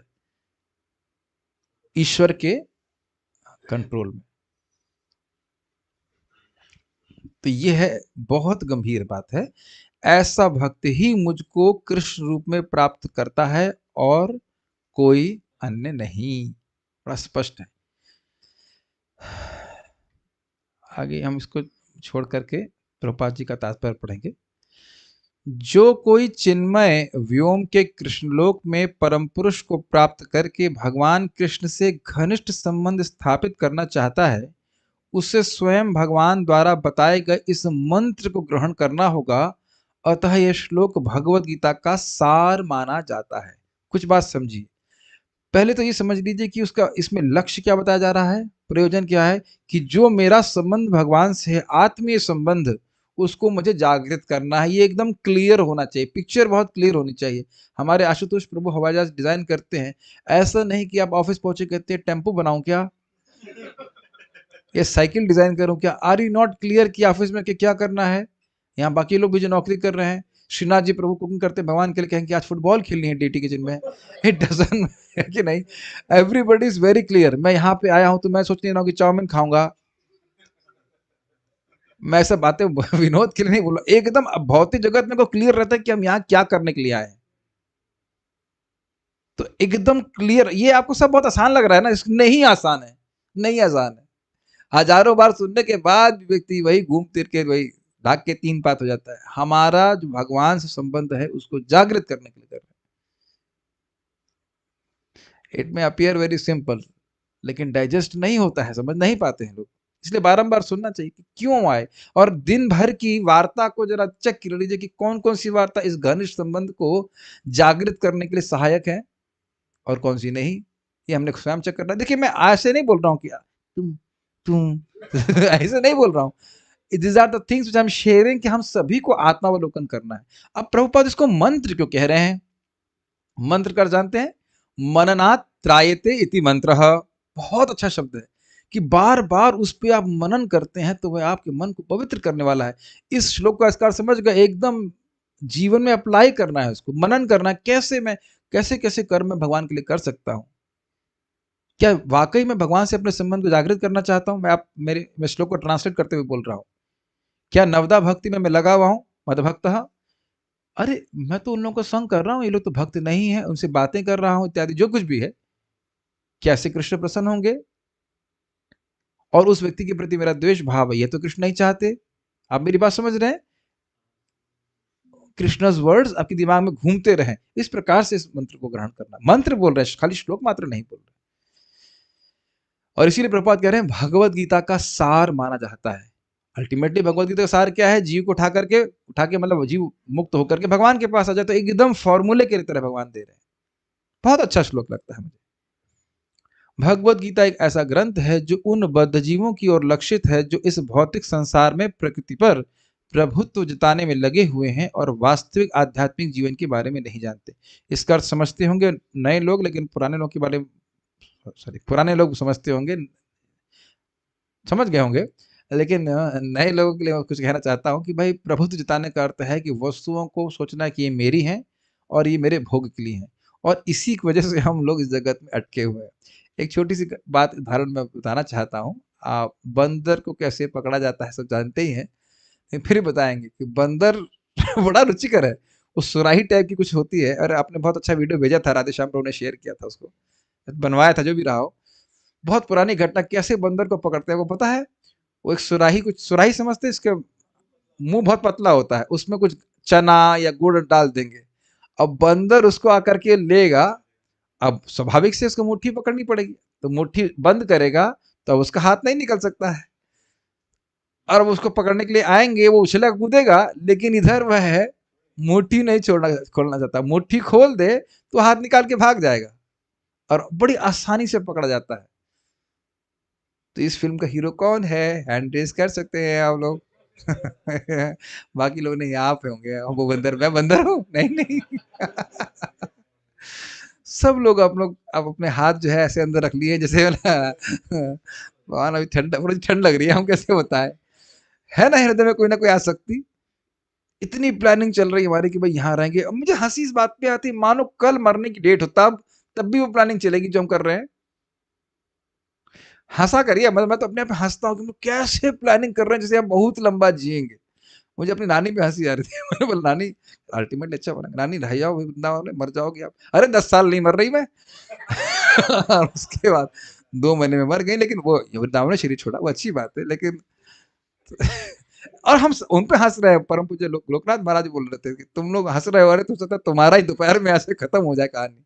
ईश्वर के कंट्रोल में। तो ये है, बहुत गंभीर बात है। ऐसा भक्त ही मुझको कृष्ण रूप में प्राप्त करता है और कोई अन्य नहीं। बड़ा स्पष्ट है। आगे हम इसको छोड़ करके प्रभुपाद जी का तात्पर्य पढ़ेंगे। जो कोई चिन्मय व्योम के कृष्णलोक में परम पुरुष को प्राप्त करके भगवान कृष्ण से घनिष्ठ संबंध स्थापित करना चाहता है, उसे स्वयं भगवान द्वारा बताए गए इस मंत्र को ग्रहण करना होगा। अतः यह श्लोक भगवत गीता का सार माना जाता है। कुछ बात समझिए। पहले तो ये समझ लीजिए कि उसका इसमें लक्ष्य क्या बताया जा रहा है, प्रयोजन क्या है, कि जो मेरा संबंध भगवान से है, आत्मीय संबंध, उसको मुझे जागृत करना है। ये एकदम क्लियर होना चाहिए, पिक्चर बहुत क्लियर होनी चाहिए। हमारे आशुतोष प्रभु हवाई जहाज डिजाइन करते हैं, ऐसा नहीं कि आप ऑफिस पहुंचे कहते हैं टेम्पो बनाऊं क्या, ये साइकिल डिजाइन करूं क्या। आर यू नॉट क्लियर कि ऑफिस में क्या करना है? यहाँ बाकी लोग भी जो नौकरी कर रहे हैं, श्रीनाथ जी प्रभु कुकिंग करते भगवान के लिए, कहेंगे आज फुटबॉल खेलनी है डीटी किचन में, इट डजंट, है कि नहीं? Everybody is very clear. मैं यहाँ पे आया हूं तो मैं सोच नहीं रहा हूँ कि चाउमीन खाऊंगा। मैं ऐसा बातें विनोद के लिए नहीं बोला, एकदम भौतिक जगत में को क्लियर रहता है कि हम यहाँ क्या करने के लिए आए हैं। तो एकदम क्लियर, ये आपको सब बहुत आसान लग रहा है ना? नहीं आसान है, नहीं आसान है। हजारों बार सुनने के बाद व्यक्ति वही घूम फिर के वही भाग के तीन पात हो जाता है। हमारा जो भगवान से संबंध है उसको जागृत करने के लिए कर रहे हैं। इट में अपियर वेरी सिंपल, लेकिन डाइजेस्ट नहीं होता है, समझ नहीं पाते हैं लोग। इसलिए बारंबार सुनना चाहिए कि क्यों आए, और दिन भर की वार्ता को जरा चेक कर लीजिए कि कौन कौन सी वार्ता इस घनिष्ठ संबंध को जागृत करने के लिए सहायक है और कौन सी नहीं। ये हमने स्वयं चेक करना है। देखिए मैं ऐसे नहीं बोल रहा हूँ कि तुम तुम ऐसे नहीं बोल रहा हूँ। These are the things which I'm sharing कि हम सभी को आत्मावलोकन करना है। अब प्रभुपाद इसको मंत्र क्यों कह रहे हैं? मंत्र कर जानते हैं? मननात् त्रायते इति मंत्र। बहुत अच्छा शब्द है कि बार बार उस पर आप मनन करते हैं तो वह आपके मन को पवित्र करने वाला है। इस श्लोक का इसका समझ गए, एकदम जीवन में अप्लाई करना है, उसको मनन करना है। कैसे मैं कैसे कैसे कर्म मैं भगवान के लिए कर सकता हूँ? क्या वाकई में भगवान से अपने संबंध को जागृत करना चाहता हूँ? मैं श्लोक को ट्रांसलेट करते हुए बोल रहा हूँ। क्या नवदा भक्ति में मैं लगा हुआ हूँ, मदभक्त? अरे मैं तो उन लोगों का संग कर रहा हूँ, ये लोग तो भक्त नहीं है, उनसे बातें कर रहा हूँ इत्यादि जो कुछ भी है। क्या ऐसे कृष्ण प्रसन्न होंगे? और उस व्यक्ति के प्रति मेरा द्वेष भाव है, ये तो कृष्ण नहीं चाहते। आप मेरी बात समझ रहे हैं? कृष्णज वर्ड्स आपके दिमाग में घूमते रहें, इस प्रकार से इस मंत्र को ग्रहण करना। मंत्र बोल रहे हैं, खाली श्लोक मात्र नहीं बोल रहे। और इसीलिए प्रभुपाद कह रहे हैं भगवत गीता का सार माना जाता है। अल्टीमेटली भगवत गीता का सार क्या है? जीव को उठा के मतलब जीव मुक्त होकर के भगवान के पास आ जाए, तो एकदम फॉर्मूले की तरह भगवान दे रहे हैं। बहुत अच्छा श्लोक लगता है मुझे। भगवत गीता एक ऐसा ग्रंथ है जो उन बद्ध जीवों की ओर लक्षित है जो इस भौतिक संसार में प्रकृति पर प्रभुत्व जताने में लगे हुए हैं और वास्तविक आध्यात्मिक जीवन के बारे में नहीं जानते। इसका अर्थ समझते होंगे नए लोग, लेकिन पुराने लोग के बारे में पुराने लोग समझते होंगे, समझ गए होंगे, लेकिन नए लोगों के लिए कुछ कहना चाहता हूँ कि भाई प्रभुत्व जताने का अर्थ है कि वस्तुओं को सोचना कि ये मेरी हैं और ये मेरे भोग के लिए हैं, और इसी की वजह से हम लोग इस जगत में अटके हुए हैं। एक छोटी सी बात उदाहरण में बताना चाहता हूँ। आप बंदर को कैसे पकड़ा जाता है सब जानते ही हैं, लेकिन फिर बताएंगे कि बंदर बड़ा रुचिकर है। वो सुराही टाइप की कुछ होती है, और आपने बहुत अच्छा वीडियो भेजा था, राधे श्याम प्रभु ने शेयर किया था, उसको बनवाया था, जो भी रहा हो। बहुत पुरानी घटना, कैसे बंदर को पकड़ते हैं वो पता है? वो एक सुराही, कुछ सुराही समझते हैं, इसके मुंह बहुत पतला होता है, उसमें कुछ चना या गुड़ डाल देंगे। अब बंदर उसको आकर के लेगा, अब स्वाभाविक से उसको मुट्ठी पकड़नी पड़ेगी, तो मुट्ठी बंद करेगा तो उसका हाथ नहीं निकल सकता है। और वो उसको पकड़ने के लिए आएंगे, वो उछला कूदेगा, लेकिन इधर वह है मुट्ठी नहीं खोलना चाहता। मुट्ठी खोल दे तो हाथ निकाल के भाग जाएगा, और बड़ी आसानी से पकड़ा जाता है। तो इस फिल्म का हीरो कौन है? हैंड रेज कर सकते हैं आप लोग। बाकी लोग नहीं, आप होंगे। वो बंदर, मैं बंदर हूँ? नहीं नहीं। सब लोग आप अपने हाथ जो है ऐसे अंदर रख लिए, जैसे भगवान अभी ठंड, बड़ी ठंड लग रही है, हम कैसे बताएं? है ना हृदय में कोई ना कोई आसक्ति। इतनी प्लानिंग चल रही है हमारी कि भाई यहाँ रहेंगे। अब मुझे हंसी इस बात पे आती है, मानो कल मरने की डेट हो, तब भी वो प्लानिंग चलेगी जो हम कर रहे हैं। हंसा करिए, मैं तो अपने आप हंसता हूँ कि कैसे प्लानिंग कर रहे हैं जैसे हम बहुत लंबा जिएंगे। मुझे अपनी नानी पे हंसी आ रही थी। मैंने बोला नानी अल्टीमेटली अच्छा बना, नानी रह जाओ वृंदावन में, मर जाओगे आप। अरे 10 साल नहीं मर रही मैं। और उसके बाद 2 महीने में मर गई, लेकिन वो वृंदावन ने शरीर छोड़ा, वो अच्छी बात है, लेकिन और हम उन पे हंस रहे हैं। परम पूज्य लोकनाथ महाराज बोल रहे थे कि तुम लोग हंस रहे हो, अरे तो सोचता तुम्हारा ही दोपहर में ऐसे खत्म हो जाए कहानी।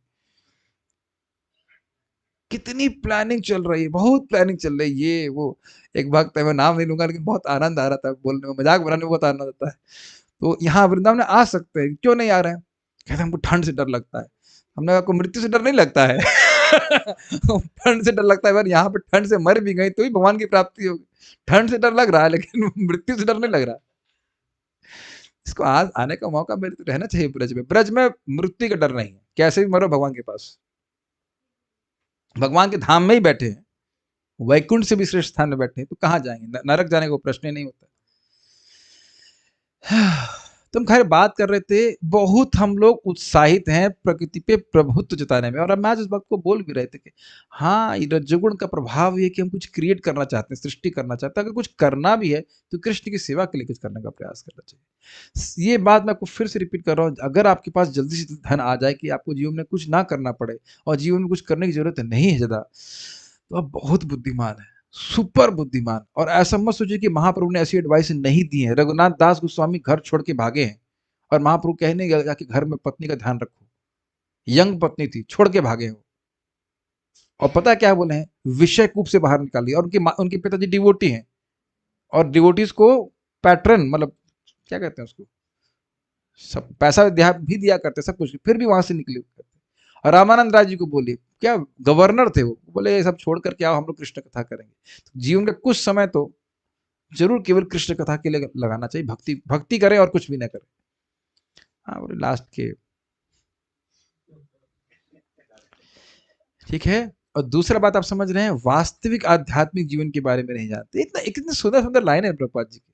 कितनी प्लानिंग चल रही है, बहुत प्लानिंग चल रही है। ये वो एक भक्त है, मैं नाम नहीं लूंगा, लेकिन बहुत आनंद आ रहा था बोलने में, मजाक बनाने में बहुत आनंद आता है। तो यहाँ वृंदावन में आ सकते हैं, क्यों नहीं आ रहे हैं? कहते हैं हमको ठंड से डर लगता है। हमने कहा आपको मृत्यु से डर नहीं लगता है? ठंड से डर लगता है, अगर यहाँ पे ठंड से मर भी गई तो ही भगवान की प्राप्ति होगी। ठंड से डर लग रहा है, लेकिन मृत्यु से डर नहीं लग रहा। इसको आज आने का मौका मेरे तो रहना चाहिए ब्रज में। ब्रज में मृत्यु का डर नहीं है, कैसे भी मरो भगवान के पास। भगवान के धाम में ही बैठे हैं, वैकुंठ से भी श्रेष्ठ स्थान में बैठे हैं, तो कहाँ जाएंगे? नरक जाने को प्रश्न ही नहीं होता। तुम खैर बात कर रहे थे, बहुत हम लोग उत्साहित हैं प्रकृति पे प्रभुत्व जताने में, और अब मैं आज इस बात को बोल भी रहे थे कि हाँ, ये रजोगुण का प्रभाव ये कि हम कुछ क्रिएट करना चाहते हैं, सृष्टि करना चाहते हैं। अगर कुछ करना भी है तो कृष्ण की सेवा के लिए कुछ करने का प्रयास करना चाहिए। ये बात मैं आपको फिर से रिपीट कर रहा हूँ, अगर आपके पास जल्दी से धन आ जाए कि आपको जीवन में कुछ ना करना पड़े और जीवन में कुछ करने की जरूरत नहीं है ज्यादा, तो आप बहुत बुद्धिमान है, सुपर बुद्धिमान। और ऐसा मत सोचिए कि महाप्रभु ने ऐसी एडवाइस नहीं दी है। रघुनाथ दास गोस्वामी घर छोड़ के भागे हैं, और महाप्रभु कहने गया कि घर में पत्नी का ध्यान रखो। यंग पत्नी थी, छोड़ के भागे हो। और पता है क्या बोले हैं? विषय कूप से बाहर निकालिए। और उनके पिताजी डिवोटी हैं, और डिवोटीज को पैटर्न, मतलब क्या कहते हैं उसको, सब पैसा भी दिया करते, सब कुछ, फिर भी वहां से निकले करते। और रामानंद राय जी को बोले, क्या गवर्नर थे वो, बोले ये सब छोड़ करके आओ, हम लोग कृष्ण कथा करेंगे। तो जीवन का कुछ समय तो जरूर केवल कृष्ण कथा के लिए लगाना चाहिए, भक्ति भक्ति करें और कुछ भी ना करें। हाँ बोले लास्ट के, ठीक है। और दूसरा बात आप समझ रहे हैं, वास्तविक आध्यात्मिक जीवन के बारे में नहीं जानते। इतना इतनी सुंदर सुंदर लाइन है प्रभुपाद जी की,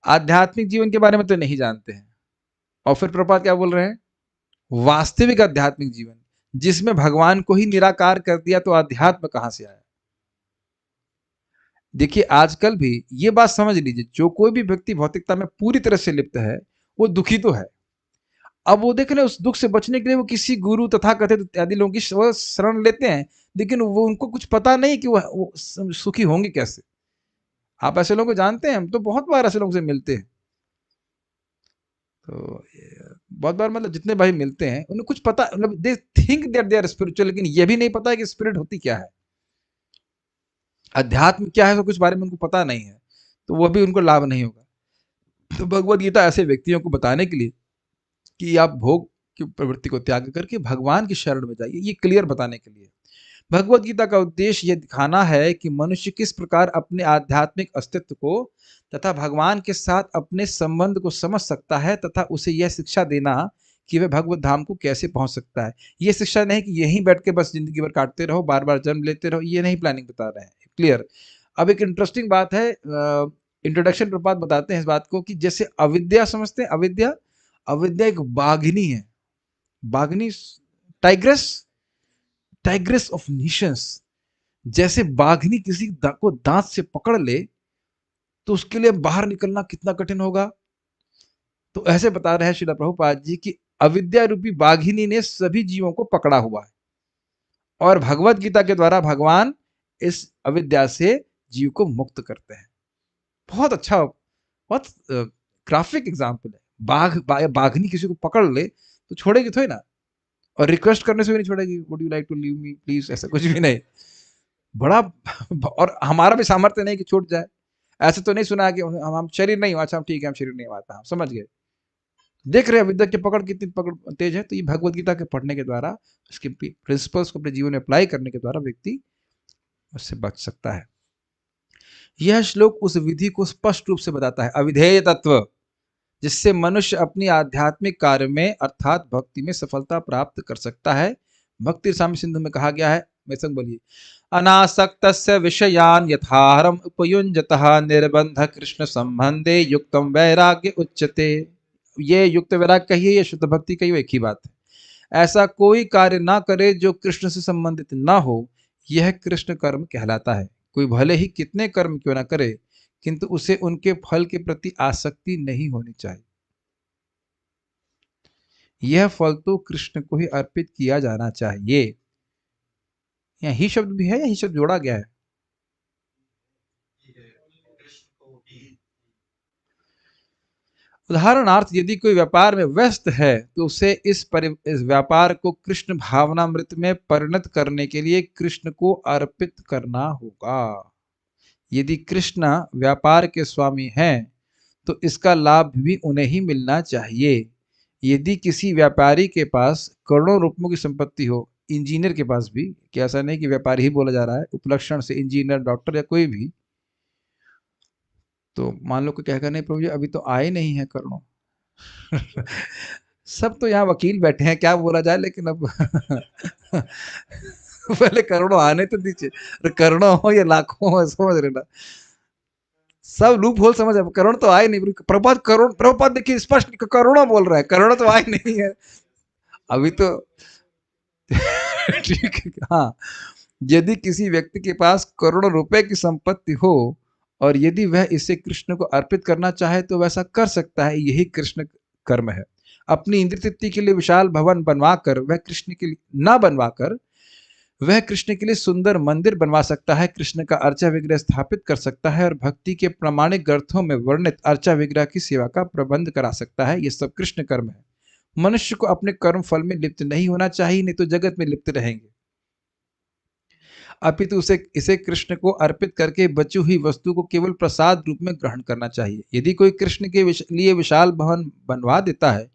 आध्यात्मिक जीवन के बारे में तो नहीं जानते हैं। और फिर प्रभुपाद क्या बोल रहे हैं, वास्तविक आध्यात्मिक जीवन जिसमें भगवान को ही निराकार कर दिया, तो अध्यात्म कहां से आया। देखिए आजकल भी ये बात समझ लीजिए, जो कोई भी व्यक्ति भौतिकता में पूरी तरह से लिप्त है वो दुखी तो है। अब वो देख रहे उस दुख से बचने के लिए वो किसी गुरु तथा कथित इत्यादि लोगों की वो शरण लेते हैं, लेकिन वो उनको कुछ पता नहीं कि वो सुखी होंगे कैसे। आप ऐसे लोगों को जानते हैं, हम तो बहुत बार ऐसे लोगों से मिलते हैं। तो बहुत बार मतलब जितने भाई मिलते हैं उन्हें कुछ पता, मतलब they think that they are spiritual, लेकिन ये भी नहीं पता है कि स्पिरिट होती क्या है, अध्यात्म क्या है, तो कुछ बारे में उनको पता नहीं है, तो वो भी उनको लाभ नहीं होगा। तो भगवत गीता ऐसे व्यक्तियों को बताने के लिए कि आप भोग की प्रवृत्ति को त्याग करके भगवान की शरण में जाइए, ये क्लियर बताने के लिए भगवत गीता का उद्देश्य यह दिखाना है कि मनुष्य किस प्रकार अपने आध्यात्मिक अस्तित्व को तथा भगवान के साथ अपने संबंध को समझ सकता है, तथा उसे यह शिक्षा देना कि वह भगवत धाम को कैसे पहुंच सकता है। ये शिक्षा नहीं कि यहीं बैठ के बस जिंदगी भर काटते रहो, बार बार जन्म लेते रहो, ये नहीं प्लानिंग बता रहे हैं, क्लियर। अब एक इंटरेस्टिंग बात है, इंट्रोडक्शन प्रपात बताते हैं इस बात को कि जैसे अविद्या समझते हैं, अविद्या अविद्या एक बाघिनी है, Baghini, tigress, tigress of Nations. जैसे बाघिनी किसी को दांत से पकड़ ले तो उसके लिए बाहर निकलना कितना कठिन होगा, तो ऐसे बता रहे हैं श्रील प्रभुपाद जी कि अविद्या रूपी बाघिनी ने सभी जीवों को पकड़ा हुआ है, और भगवत गीता के द्वारा भगवान इस अविद्या से जीव को मुक्त करते हैं। बहुत अच्छा, बहुत ग्राफिक एग्जाम्पल है। बाघिनी किसी को पकड़ ले तो छोड़ेगी थोड़ी ना, और रिक्वेस्ट करने से भी नहीं छोड़ेगी, would you like to leave me please, ऐसा कुछ भी नहीं। बड़ा और हमारा भी सामर्थ्य नहीं कि छूट जाए, ऐसे तो नहीं सुना है कि हम शरीर नहीं, अच्छा ठीक है हम शरीर नहीं आता, हम समझ गए। देख रहे हैं विद्या की पकड़ कितनी पकड़ तेज है। तो ये भगवत गीता के पढ़ने के द्वारा, उसके प्रिंसिपल्स को अपने जीवन में अप्लाई करने के द्वारा व्यक्ति उससे बच सकता है। यह श्लोक उस विधि को स्पष्ट रूप से बताता है, अविधेय तत्व, जिससे मनुष्य अपनी आध्यात्मिक कार्य में अर्थात भक्ति में सफलता प्राप्त कर सकता है। भक्ति साम्य सिंधु में कहा गया है, मैं संग बोलिए, अनासक्तस्य विषयान यथाहरम उपयुञ्जतः निर्बंध कृष्ण संबंधे युक्तम वैराग्य उच्यते। ये युक्त वैराग्य कहिए या शुद्ध भक्ति कहिए, एक ही बात है। ऐसा कोई कार्य ना करे जो कृष्ण से संबंधित ना हो, यह कृष्ण कर्म कहलाता है। कोई भले ही कितने कर्म क्यों ना करे, किंतु उसे उनके फल के प्रति आसक्ति नहीं होनी चाहिए। यह फल तो कृष्ण को ही अर्पित किया जाना चाहिए। यहाँ ही शब्द भी है या ही शब्द जोड़ा गया है? उदाहरणार्थ यदि कोई व्यापार में व्यस्त है तो उसे इस व्यापार को कृष्ण भावनामृत में परिणत करने के लिए कृष्ण को अर्पित करना होगा। यदि कृष्ण व्यापार के स्वामी हैं तो इसका लाभ भी उन्हें ही मिलना चाहिए। यदि किसी व्यापारी के पास करोड़ों रुपयों की संपत्ति हो, इंजीनियर के पास भी, कि ऐसा नहीं कि व्यापारी ही बोला जा रहा है, उपलक्षण से इंजीनियर, डॉक्टर या कोई भी, तो मान लो कोई कहेगा नहीं प्रभु जी अभी तो आए नहीं है करोड़ों सब तो यहाँ वकील बैठे हैं, क्या बोला जाए, लेकिन अब पहले करोड़ों आने तो दीजिए, करोड़ों हो या लाखों हो, समझ रहे ना, सब लूप होल समझ, करोड़ तो आए नहीं, प्रभुपाद करोड़, प्रभुपाद देखिए स्पष्ट करोड़ों बोल रहा है, करोड़ तो आए नहीं है अभी तो ठीक है। हाँ, यदि किसी व्यक्ति के पास करोड़ों रुपए की संपत्ति हो और यदि वह इसे कृष्ण को अर्पित करना चाहे तो वैसा कर सकता है, यही कृष्ण कर्म है। अपनी इंद्र तृप्ति के लिए विशाल भवन बनवाकर वह कृष्ण के लिए ना बनवाकर वह कृष्ण के लिए सुंदर मंदिर बनवा सकता है, कृष्ण का अर्चा विग्रह स्थापित कर सकता है और भक्ति के प्रामाणिक ग्रंथों में वर्णित अर्चा विग्रह की सेवा का प्रबंध करा सकता है। यह सब कृष्ण कर्म है। मनुष्य को अपने कर्म फल में लिप्त नहीं होना चाहिए, नहीं तो जगत में लिप्त रहेंगे। अपितु इसे कृष्ण को अर्पित करके बची हुई वस्तु को केवल प्रसाद रूप में ग्रहण करना चाहिए। यदि कोई कृष्ण के लिए विशाल भवन बनवा देता है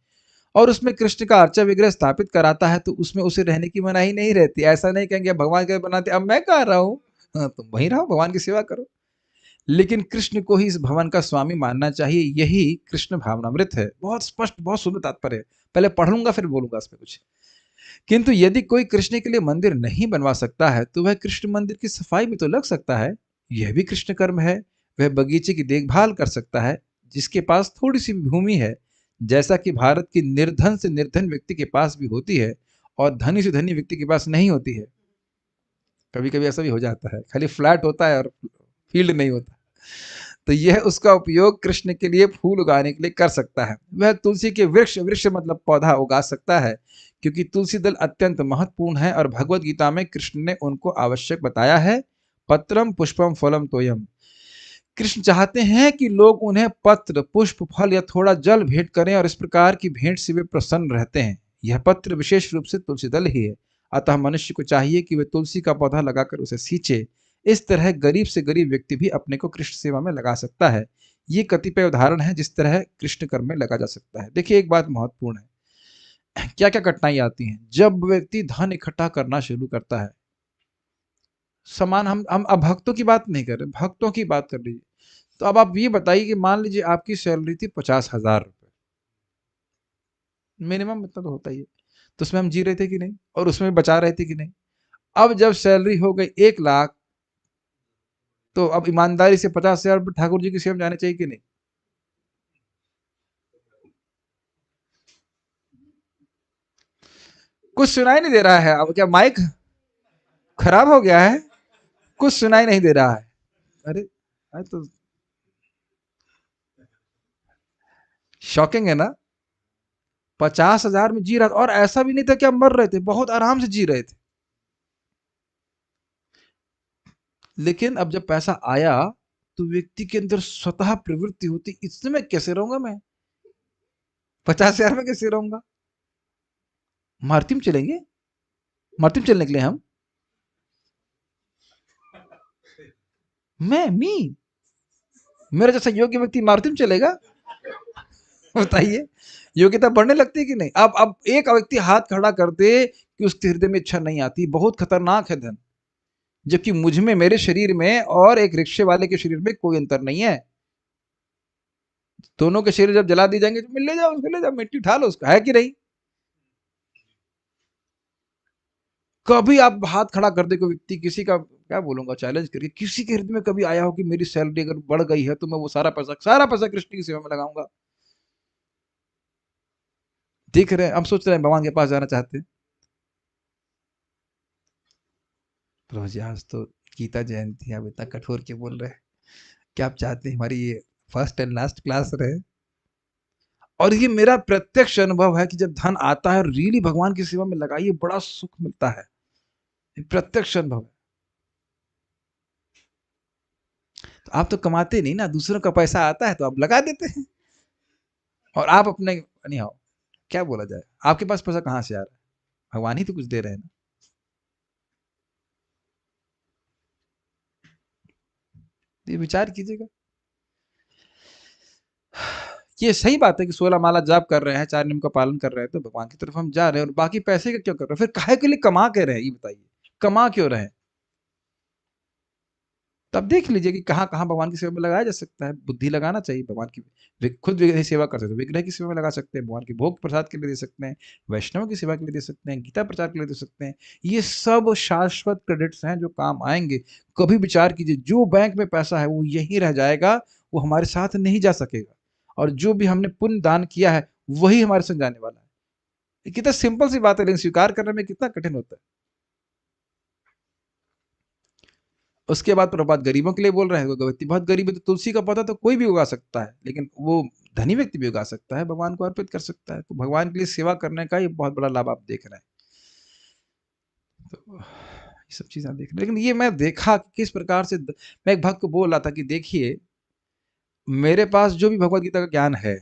और उसमें कृष्ण का अर्चा विग्रह स्थापित कराता है, तो उसमें उसे रहने की मनाही नहीं रहती। ऐसा नहीं कहेंगे भगवान के बनाते अब मैं कह रहा हूँ, हाँ, तुम वहीं रहो, भगवान की सेवा करो। लेकिन कृष्ण को ही इस भवन का स्वामी मानना चाहिए, यही कृष्ण भावनामृत है। बहुत स्पष्ट, बहुत सुंदर तात्पर्य है। पहले पढ़ लूंगा फिर बोलूंगा इसमें कुछ। किंतु यदि कोई कृष्ण के लिए मंदिर नहीं बनवा सकता है, तो वह कृष्ण मंदिर की सफाई में तो लग सकता है, यह भी कृष्ण कर्म है। वह बगीचे की देखभाल कर सकता है, जिसके पास थोड़ी सी भूमि है, जैसा कि भारत की निर्धन से निर्धन व्यक्ति के पास भी होती है और धनी से धनी व्यक्ति के पास नहीं होती है। कभी कभी ऐसा भी हो जाता है, खाली फ्लैट होता है और फील्ड नहीं होता। तो यह उसका उपयोग कृष्ण के लिए फूल उगाने के लिए कर सकता है। वह तुलसी के वृक्ष, वृक्ष मतलब पौधा उगा सकता है, क्योंकि तुलसी दल अत्यंत महत्वपूर्ण है और भगवत गीता में कृष्ण ने उनको आवश्यक बताया है। पत्रम पुष्पम फलम तोयम। कृष्ण चाहते हैं कि लोग उन्हें पत्र, पुष्प, फल या थोड़ा जल भेंट करें और इस प्रकार की भेंट से वे प्रसन्न रहते हैं। यह पत्र विशेष रूप से तुलसी दल ही है। अतः मनुष्य को चाहिए कि वे तुलसी का पौधा लगाकर उसे सींचे। इस तरह गरीब से गरीब व्यक्ति भी अपने को कृष्ण सेवा में लगा सकता है। ये कतिपय उदाहरण है जिस तरह कृष्ण कर्म में लगा जा सकता है। देखिए एक बात महत्वपूर्ण है, क्या क्या कठिनाई आती हैं जब व्यक्ति धन इकट्ठा करना शुरू करता है। समान हम अब भक्तों की बात नहीं कर रहे, भक्तों की बात कर लीजिए। तो अब आप ये बताइए कि मान लीजिए आपकी सैलरी थी 50,000 रुपये, मिनिमम इतना तो होता ही है। तो उसमें हम जी रहे थे कि नहीं, और उसमें बचा रहे थे कि नहीं। अब जब सैलरी हो गई 1 लाख, तो अब ईमानदारी से 50,000 रुपये ठाकुर जी की सेवा में जाने चाहिए कि नहीं। कुछ सुनाई नहीं दे रहा है। अब क्या माइक खराब हो गया है? कुछ सुनाई नहीं दे रहा है। अरे अरे तो शॉकिंग है ना। 50,000 में जी रहा था, और ऐसा भी नहीं था कि आप मर रहे थे, बहुत आराम से जी रहे थे। लेकिन अब जब पैसा आया, तो व्यक्ति के अंदर स्वतः प्रवृत्ति होती, इससे मैं कैसे रहूंगा, मैं 50,000 में कैसे रहूंगा। मारुति में चलेंगे, मारुति में चलने के लिए हम, मैं मी मेरा जैसा योग्य व्यक्ति मारुति में चलेगा? बताइए, योग्यता बढ़ने लगती है कि नहीं। अब एक व्यक्ति हाथ खड़ा कर दे कि उसके हृदय में इच्छा नहीं आती, बहुत खतरनाक है धन। जबकि मुझ में, मेरे शरीर में और एक रिक्शे वाले के शरीर में कोई अंतर नहीं है। दोनों के शरीर जब जला दिए जाएंगे तो ले जाओ उसको, ले जाओ, मिट्टी उठा लो उसका, है कि नहीं। कभी आप हाथ खड़ा कर दे कोई व्यक्ति, किसी का क्या बोलूंगा, चैलेंज करके, किसी के हृदय में कभी आया हो कि मेरी सैलरी अगर बढ़ गई है तो मैं वो सारा पैसा कृष्ण की सेवा में लगाऊंगा। देख रहे हैं, हम सोच रहे हैं भगवान के पास जाना चाहते हैं। प्रभु जी आज तो गीता जयंती है, आप इतना कठोर क्यों बोल रहे हैं? क्या आप चाहते हैं हमारी ये फर्स्ट एंड लास्ट क्लास रहे? और ये मेरा प्रत्यक्ष अनुभव है कि जब धन आता है और रियली भगवान की सेवा में लगाइए, बड़ा सुख मिलता है। ये प्रत्यक्ष अनुभव है। तो आप तो कमाते नहीं ना, दूसरों का पैसा आता है तो आप लगा देते हैं, और आप अपने नहीं हो। क्या बोला जाए, आपके पास पैसा कहाँ से आ रहा है? भगवान ही तो कुछ दे रहे हैं ना। ये विचार कीजिएगा। ये सही बात है कि 16 माला जाप कर रहे हैं, 4 नियम का पालन कर रहे हैं, तो भगवान की तरफ हम जा रहे हैं, और बाकी पैसे का क्यों कर रहे हैं? फिर काहे के लिए कमा के रहे हैं, ये बताइए, कमा क्यों रहे हैं? तो आप देख लीजिए कि कहाँ कहाँ भगवान की सेवा में लगाया जा सकता है। बुद्धि लगाना चाहिए भगवान की। खुद विग्रह की सेवा कर सकते हैं, विग्रह की सेवा में लगा सकते हैं, भगवान की भोग प्रसाद के लिए दे सकते हैं, वैष्णव की सेवा के लिए दे सकते हैं, गीता प्रचार के लिए दे सकते हैं। ये सब शाश्वत क्रेडिट्स हैं जो काम आएंगे। कभी विचार कीजिए, जो बैंक में पैसा है वो यहीं रह जाएगा, वो हमारे साथ नहीं जा सकेगा। और जो भी हमने पुण्य दान किया है वही हमारे संग जाने वाला है। ये कितना सिंपल सी बात है, लेकिन स्वीकार करने में कितना कठिन होता है। उसके बाद प्रभुपाद गरीबों के लिए बोल रहे हैं। कोई व्यक्ति बहुत गरीब है तो तुलसी का पौधा तो कोई भी उगा सकता है, लेकिन वो धनी व्यक्ति भी उगा सकता है, भगवान को अर्पित कर सकता है। तो भगवान के लिए सेवा करने का ये बहुत बड़ा लाभ आप देख रहे हैं। तो ये सब चीजें आप देख रहे हैं। लेकिन ये मैं देखा कि किस प्रकार से मैं एक भक्त को बोल रहा था कि देखिए, मेरे पास जो भी भगवत गीता का ज्ञान है,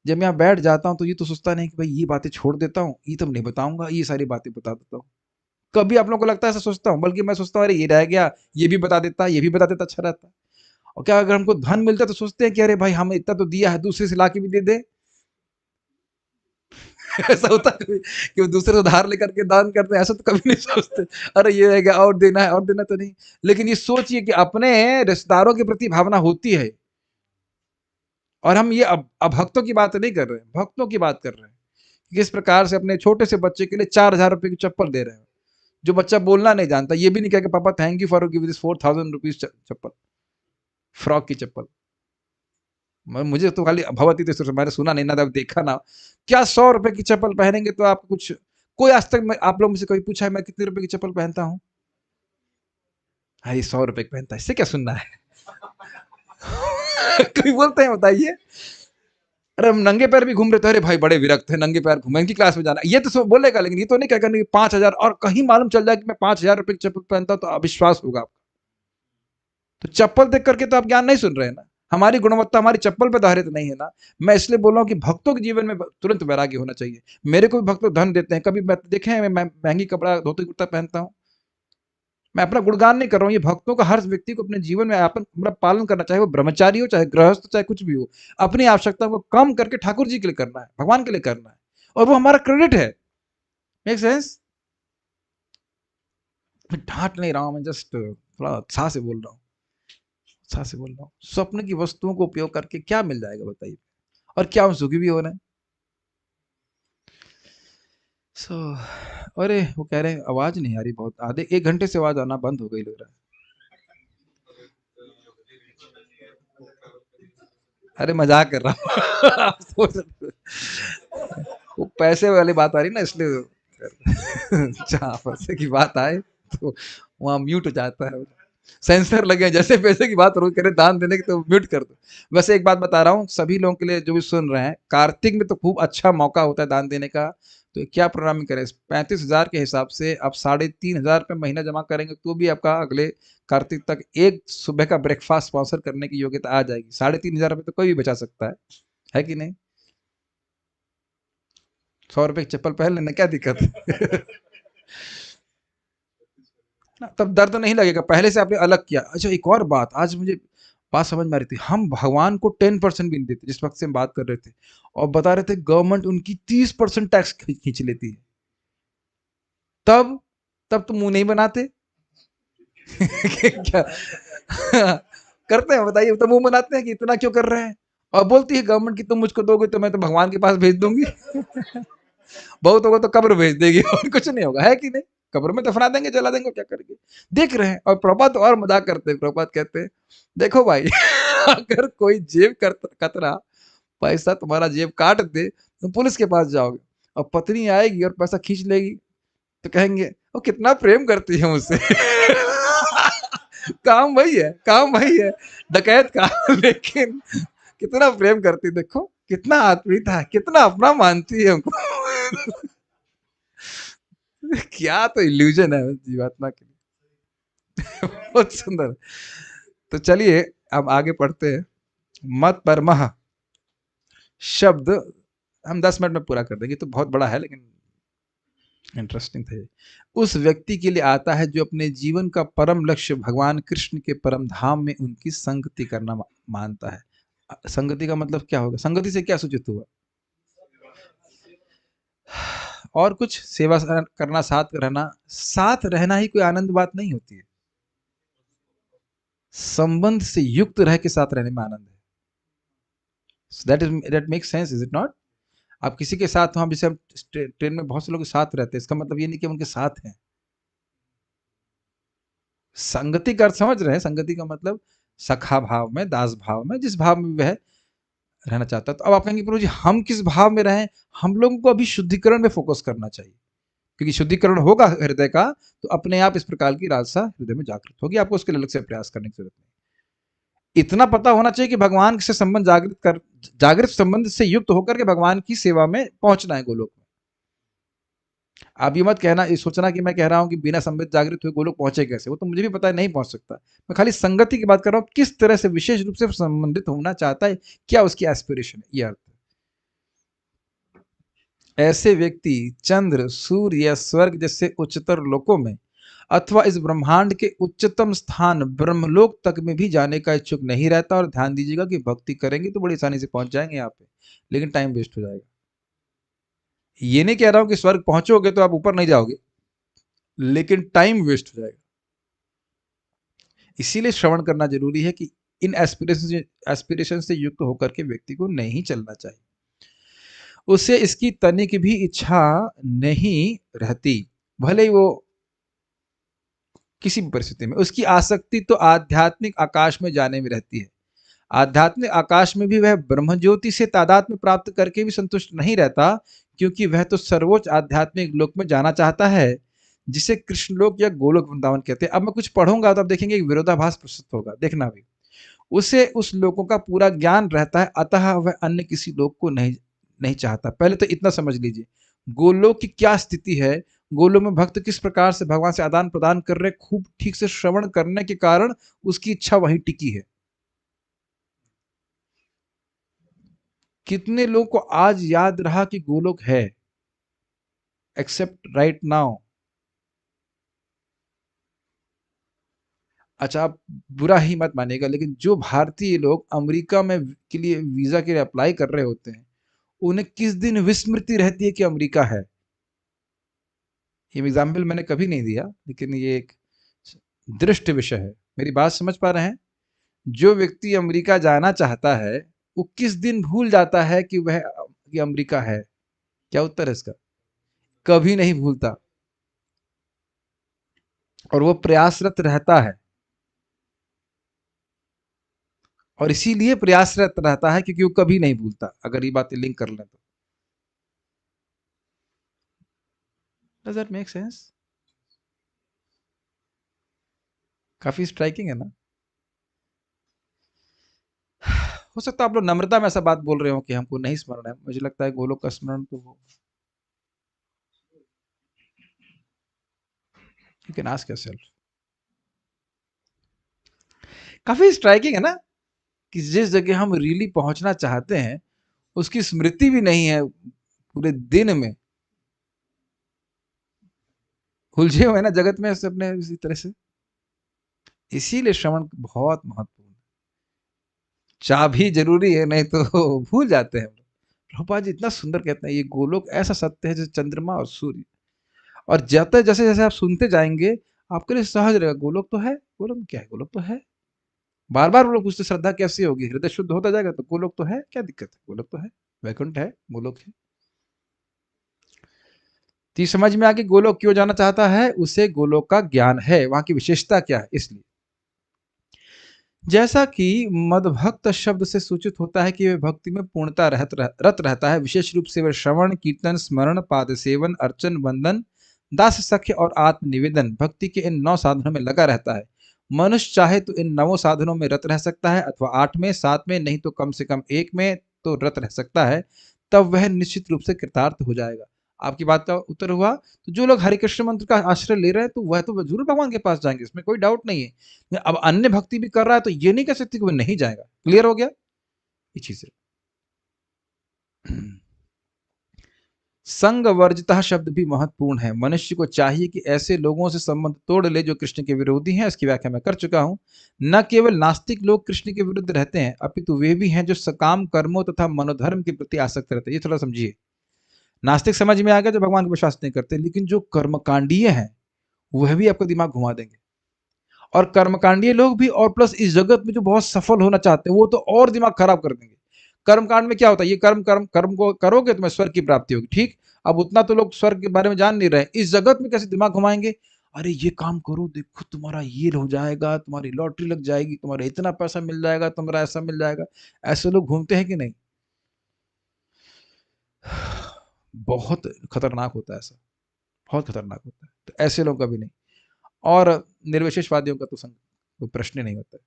जब मैं यहाँ बैठ जाता हूँ तो ये तो सोचता नहीं कि भाई ये बातें छोड़ देता हूँ, ये तो नहीं बताऊंगा, ये सारी बातें बता देता हूँ। कभी आप लोगों को लगता है ऐसा सोचता हूँ? बल्कि मैं सोचता हूँ अरे ये रह गया, ये भी बता देता, ये भी बता देता, अच्छा रहता। और क्या अगर हमको धन मिलता तो सोचते हैं कि अरे भाई हमें इतना तो दिया है, दूसरे से ला के भी दे दे। ऐसा होता है कभी कि वो दूसरे से उधार लेकर के दान करते हैं? ऐसा तो कभी नहीं सोचते। अरे ये रहेगा और देना है, और देना तो नहीं। लेकिन ये सोचिए कि अपने रिश्तेदारों के प्रति भावना होती है। और हम ये अभक्तों की बात नहीं कर रहे हैं, भक्तों की बात कर रहे हैं। किस प्रकार से अपने छोटे से बच्चे के लिए 4,000 रुपए की चप्पल दे रहे हैं, जो बच्चा बोलना नहीं जानता, ये भी नहीं कहेगा पापा thank you for give this 4,000 rupees chappal, frock की चप्पल। मुझे तो खाली भगवती तो मैंने सुना नहीं ना, तब देखा ना। क्या 100 रुपए की चप्पल पहनेंगे तो आप कुछ, कोई आज तक आप लोग मुझसे कभी पूछा है मैं कितने रुपए की चप्पल पहनता हूँ? अरे 100 रुपए की पहनता है, इससे क्या सुनना है? कोई बोलते हैं बताइए? अरे हम नंगे पैर भी घूम रहे थे, अरे भाई बड़े विरक्त है, नंगे पैर घूमे, इनकी क्लास में जाना, ये तो बोलेगा, लेकिन ये तो नहीं कहेगा नहीं 5,000, और कहीं मालूम चल जाए कि मैं 5,000 रुपए की चप्पल पहनता हूं तो अविश्वास होगा आपका। तो चप्पल देख करके तो आप ज्ञान नहीं सुन रहे हैं ना, हमारी गुणवत्ता हमारी चप्पल पे आधारित नहीं है ना। मैं इसलिए बोल रहा हूँ कि भक्तों के जीवन में तुरंत वैराग्य होना चाहिए। मेरे को भी भक्त लोग धन देते हैं, कभी देखे हैं मैं महंगी कपड़ा धोती कुर्ता पहनता हूँ? मैं अपना गुणगान नहीं कर रहा हूँ, ये भक्तों का हर व्यक्ति को अपने जीवन में अपन मतलब पालन करना, चाहे वो ब्रह्मचारी हो, चाहे गृहस्थ, चाहे कुछ भी हो। अपनी आवश्यकता को कम करके ठाकुर जी के लिए करना है, भगवान के लिए करना है, और वो हमारा क्रेडिट है। Make sense? मैं डांट नहीं रहा हूँ, मैं जस्ट थोड़ा उत्साह से बोल रहा हूँ, उत्साह से बोल रहा हूँ। स्वप्न की वस्तुओं को उपयोग करके क्या मिल जाएगा बताइए, और क्या हम सुखी भी हो रहे हैं? सो अरे वो कह रहे हैं आवाज नहीं आ रही, बहुत आधे 1 घंटे से आवाज आना बंद हो गई लग रहा है। अरे मजाक कर रहा हूँ। आप सोच सकते हो। वो पैसे वाली बात आ रही ना, इसलिए जहाँ पैसे की बात आए तो वहाँ म्यूट हो जाता है, सेंसर लगे हैं। जैसे पैसे की बात रोज करे दान देने की तो म्यूट कर दो। वैसे एक बात बता रहा हूँ सभी लोगों के लिए जो भी सुन रहे हैं, कार्तिक में तो खूब अच्छा मौका होता है दान देने का। तो क्या प्रोग्रामिंग करें, 35,000 के हिसाब से आप 3,500 रुपये महीना जमा करेंगे तो भी आपका अगले कार्तिक तक एक सुबह का ब्रेकफास्ट स्पॉन्सर करने की योग्यता आ जाएगी। 3,500 रुपये तो कोई भी बचा सकता है कि नहीं? 100 रुपये की चप्पल पहन लेना, क्या दिक्कत है? तब दर्द नहीं लगेगा, पहले से आपने अलग किया। अच्छा एक और बात आज मुझे बात समझ में आ रही थी, हम भगवान को 10% भी नहीं देते, जिस वक्त से हम बात कर रहे थे, और बता रहे थे गवर्नमेंट उनकी 30% टैक्स खींच लेती है। तब तब तो मुंह नहीं बनाते। क्या करते हैं बताइए, तो मुंह बनाते हैं कि इतना क्यों कर रहे हैं, और बोलती है गवर्नमेंट की तुम मुझको दोगे तो मैं तो भगवान के पास भेज दूंगी। बहुत होगा तो कब्र भेज देगी, और कुछ नहीं होगा, है कि नहीं? कब्र में दफना देंगे, जला देंगे, क्या करेंगे? देख रहे हैं। और प्रभात और मजाक करते हैं, प्रभात कहते हैं देखो भाई, अगर कोई जेब कतरा पैसा तुम्हारा जेब काट दे तो पुलिस के पास जाओगे, और पत्नी आएगी और पैसा खींच लेगी तो कहेंगे वो कितना प्रेम करती है मुझसे। काम वही है, काम वही है, डकैत का। लेकिन कितना प्रेम करती, देखो कितना आत्मीयता है, कितना अपना मानती है हमको। क्या तो इल्यूजन है जीवात्मा के लिए। बहुत सुंदर। तो चलिए अब आगे पढ़ते हैं। मत परमः शब्द हम 10 मिनट में पूरा कर देंगे, तो बहुत बड़ा है लेकिन इंटरेस्टिंग था। उस व्यक्ति के लिए आता है जो अपने जीवन का परम लक्ष्य भगवान कृष्ण के परम धाम में उनकी संगति करना मानता है। संगति का मतलब क्या होगा? संगति से क्या सूचित हुआ? और कुछ सेवा करना, साथ रहना। साथ रहना ही कोई आनंद बात नहीं होती है, संबंध से युक्त रह के साथ रहने में आनंद है। That makes sense, is it not? आप किसी के साथ हो, जैसे हम ट्रेन में बहुत से लोग साथ रहते हैं, इसका मतलब ये नहीं कि उनके साथ हैं। संगति का अर्थ समझ रहे हैं? संगति का मतलब सखा भाव में, दास भाव में, जिस भाव में वह रहना चाहता है। तो अब आप कहेंगे प्रभु जी हम किस भाव में रहें? हम लोगों को अभी शुद्धिकरण में फोकस करना चाहिए, क्योंकि शुद्धिकरण होगा हृदय का तो अपने आप इस प्रकार की राजसा हृदय में जागृत होगी। आपको उसके लिए अलग से प्रयास करने की जरूरत नहीं। इतना पता होना चाहिए कि भगवान से संबंध जागृत संबंध से युक्त होकर के भगवान की सेवा में पहुंचना है गोलोक में। आप ये मत कहना, ये सोचना कि मैं कह रहा हूं कि बिना संबंध जागृत हुए गोलोक पहुंचे कैसे, वो तो मुझे भी पता है नहीं पहुंच सकता। मैं खाली संगति की बात कर रहा हूं, किस तरह से विशेष रूप से संबंधित होना चाहता है, क्या उसकी एस्पिरेशन है, ये अर्थ। ऐसे व्यक्ति चंद्र, सूर्य या स्वर्ग जैसे उच्चतर लोकों में अथवा इस ब्रह्मांड के उच्चतम स्थान ब्रह्मलोक तक में भी जाने का इच्छुक नहीं रहता। और ध्यान दीजिएगा कि भक्ति करेंगे तो बड़ी आसानी से पहुंच जाएंगे यहाँ पे, लेकिन टाइम वेस्ट हो जाएगा। ये नहीं कह रहा हूं कि स्वर्ग पहुंचोगे तो आप ऊपर नहीं जाओगे, लेकिन टाइम वेस्ट हो जाएगा। इसीलिए श्रवण करना जरूरी है कि इन एस्पिरेशन से युक्त होकर के व्यक्ति को नहीं चलना चाहिए। उसे इसकी तनिक भी इच्छा नहीं रहती, भले ही वो किसी भी परिस्थिति में, उसकी आसक्ति तो आध्यात्मिक आकाश में जाने में रहती है। आध्यात्मिक आकाश में भी वह ब्रह्मज्योति से तादात्म्य प्राप्त करके भी संतुष्ट नहीं रहता, क्योंकि वह तो सर्वोच्च आध्यात्मिक लोक में जाना चाहता है, जिसे कृष्ण लोक या गोलोक वृंदावन कहते हैं। अब मैं कुछ पढ़ूंगा तो आप देखेंगे एक विरोधाभास प्रस्तुत होगा, देखना भी। उसे उस लोकों का पूरा ज्ञान रहता है, अतः वह अन्य किसी लोक को नहीं नहीं चाहता। पहले तो इतना समझ लीजिए गोलोक की क्या स्थिति है, गोलोक में भक्त किस प्रकार से भगवान से आदान प्रदान कर रहे, खूब ठीक से श्रवण करने के कारण उसकी इच्छा वहीं टिकी है। कितने लोगों को आज याद रहा कि गोलोक है, एक्सेप्ट राइट नाउ। अच्छा, आप बुरा ही मत मानिएगा, लेकिन जो भारतीय लोग अमेरिका में के लिए वीजा के लिए अप्लाई कर रहे होते हैं, उन्हें किस दिन विस्मृति रहती है कि अमेरिका है। ये एग्जाम्पल मैंने कभी नहीं दिया, लेकिन ये एक दृष्ट विषय है। मेरी बात समझ पा रहे हैं? जो व्यक्ति अमेरिका जाना चाहता है, वो किस दिन भूल जाता है कि वह कि अमेरिका है। क्या उत्तर है इसका? कभी नहीं भूलता, और वो प्रयासरत रहता है, और इसीलिए प्रयासरत रहता है क्योंकि वो कभी नहीं भूलता। अगर ये बातें लिंक कर लें तो डज दैट मेक सेंस? काफी स्ट्राइकिंग है ना? हो सकता है आप लोग नम्रता में ऐसा बात बोल रहे हो कि हमको नहीं स्मरण है। मुझे लगता है गोलोक का स्मरण तो वो, यू कैन आस्क योरसेल्फ। काफी स्ट्राइकिंग है ना कि जिस जगह हम रियली पहुंचना चाहते हैं, उसकी स्मृति भी नहीं है पूरे दिन में। उलझे हुए ना जगत में से अपने इसी तरह से। इसीलिए श्रवण बहुत महत्वपूर्ण है। चाबी जरूरी है, नहीं तो भूल जाते हैं। प्रभुपाद जी इतना सुंदर कहते हैं, ये गोलोक ऐसा सत्य है जैसे चंद्रमा और सूर्य। और जाते जैसे जैसे आप सुनते जाएंगे, आपके लिए सहज रहेगा। गोलोक तो है, गोलोक में क्या है, गोलोक तो है। बार बार वो लोग पूछते श्रद्धा कैसी होगी, हृदय शुद्ध होता जाएगा तो गोलोक तो है, क्या दिक्कत है, गोलोक तो है, वैकुंठ है, गोलोक है। तो समझ में आ कि गोलोक क्यों जाना चाहता है, उसे गोलोक का ज्ञान है, वहां की विशेषता क्या है, इसलिए। जैसा कि मदभक्त शब्द से सूचित होता है कि वे भक्ति में पूर्णता रत रहता है, विशेष रूप से वे श्रवण कीर्तन स्मरण पाद सेवन अर्चन वंदन दास सख्य और आत्म निवेदन भक्ति के इन 9 साधनों में लगा रहता है। मनुष्य चाहे तो इन 9 साधनों में रत रह सकता है, अथवा 8 में, 7 में, नहीं तो कम से कम 1 में तो रत रह सकता है। तब वह निश्चित रूप से कृतार्थ हो जाएगा। आपकी बात का उत्तर हुआ। तो जो लोग हरे कृष्ण मंत्र का आश्रय ले रहे हैं, तो वह तो जरूर भगवान के पास जाएंगे, इसमें कोई डाउट नहीं है। अब अन्य भक्ति भी कर रहा है तो ये नहीं कह सकते कि वो नहीं जाएगा। क्लियर हो गया ये चीज? संग वर्जिता शब्द भी महत्वपूर्ण है। मनुष्य को चाहिए कि ऐसे लोगों से संबंध तोड़ ले जो कृष्ण के विरोधी हैं। इसकी व्याख्या मैं कर चुका हूं। न केवल नास्तिक लोग कृष्ण के विरुद्ध रहते हैं, अपितु वे भी हैं जो सकाम कर्मों तथा मनोधर्म के प्रति आसक्त रहते हैं। ये थोड़ा समझिए। नास्तिक समझ में आ गया जो भगवान को विश्वास नहीं करते, लेकिन जो कर्मकांडीय हैं वह भी आपका दिमाग घुमा देंगे। और कर्मकांडीय लोग भी, और प्लस इस जगत में जो बहुत सफल होना चाहते हैं, वो तो और दिमाग खराब कर देंगे। कर्मकांड में क्या होता है, ये कर्म कर्म कर्म को करोगे तुम्हें स्वर्ग की प्राप्ति होगी, ठीक। अब उतना तो लोग स्वर्ग के बारे में जान नहीं रहे, इस जगत में कैसे दिमाग घुमाएंगे। अरे ये काम करो, देखो तुम्हारा ये हो जाएगा, तुम्हारी लॉटरी लग जाएगी, तुम्हारा इतना पैसा मिल जाएगा, तुम्हारा ऐसा मिल जाएगा। ऐसे लोग घूमते हैं कि नहीं? बहुत खतरनाक होता है ऐसा, बहुत खतरनाक होता है। तो ऐसे लोग कभी नहीं। और निर्विशेषवादियों का तो कोई प्रश्न ही नहीं होता है।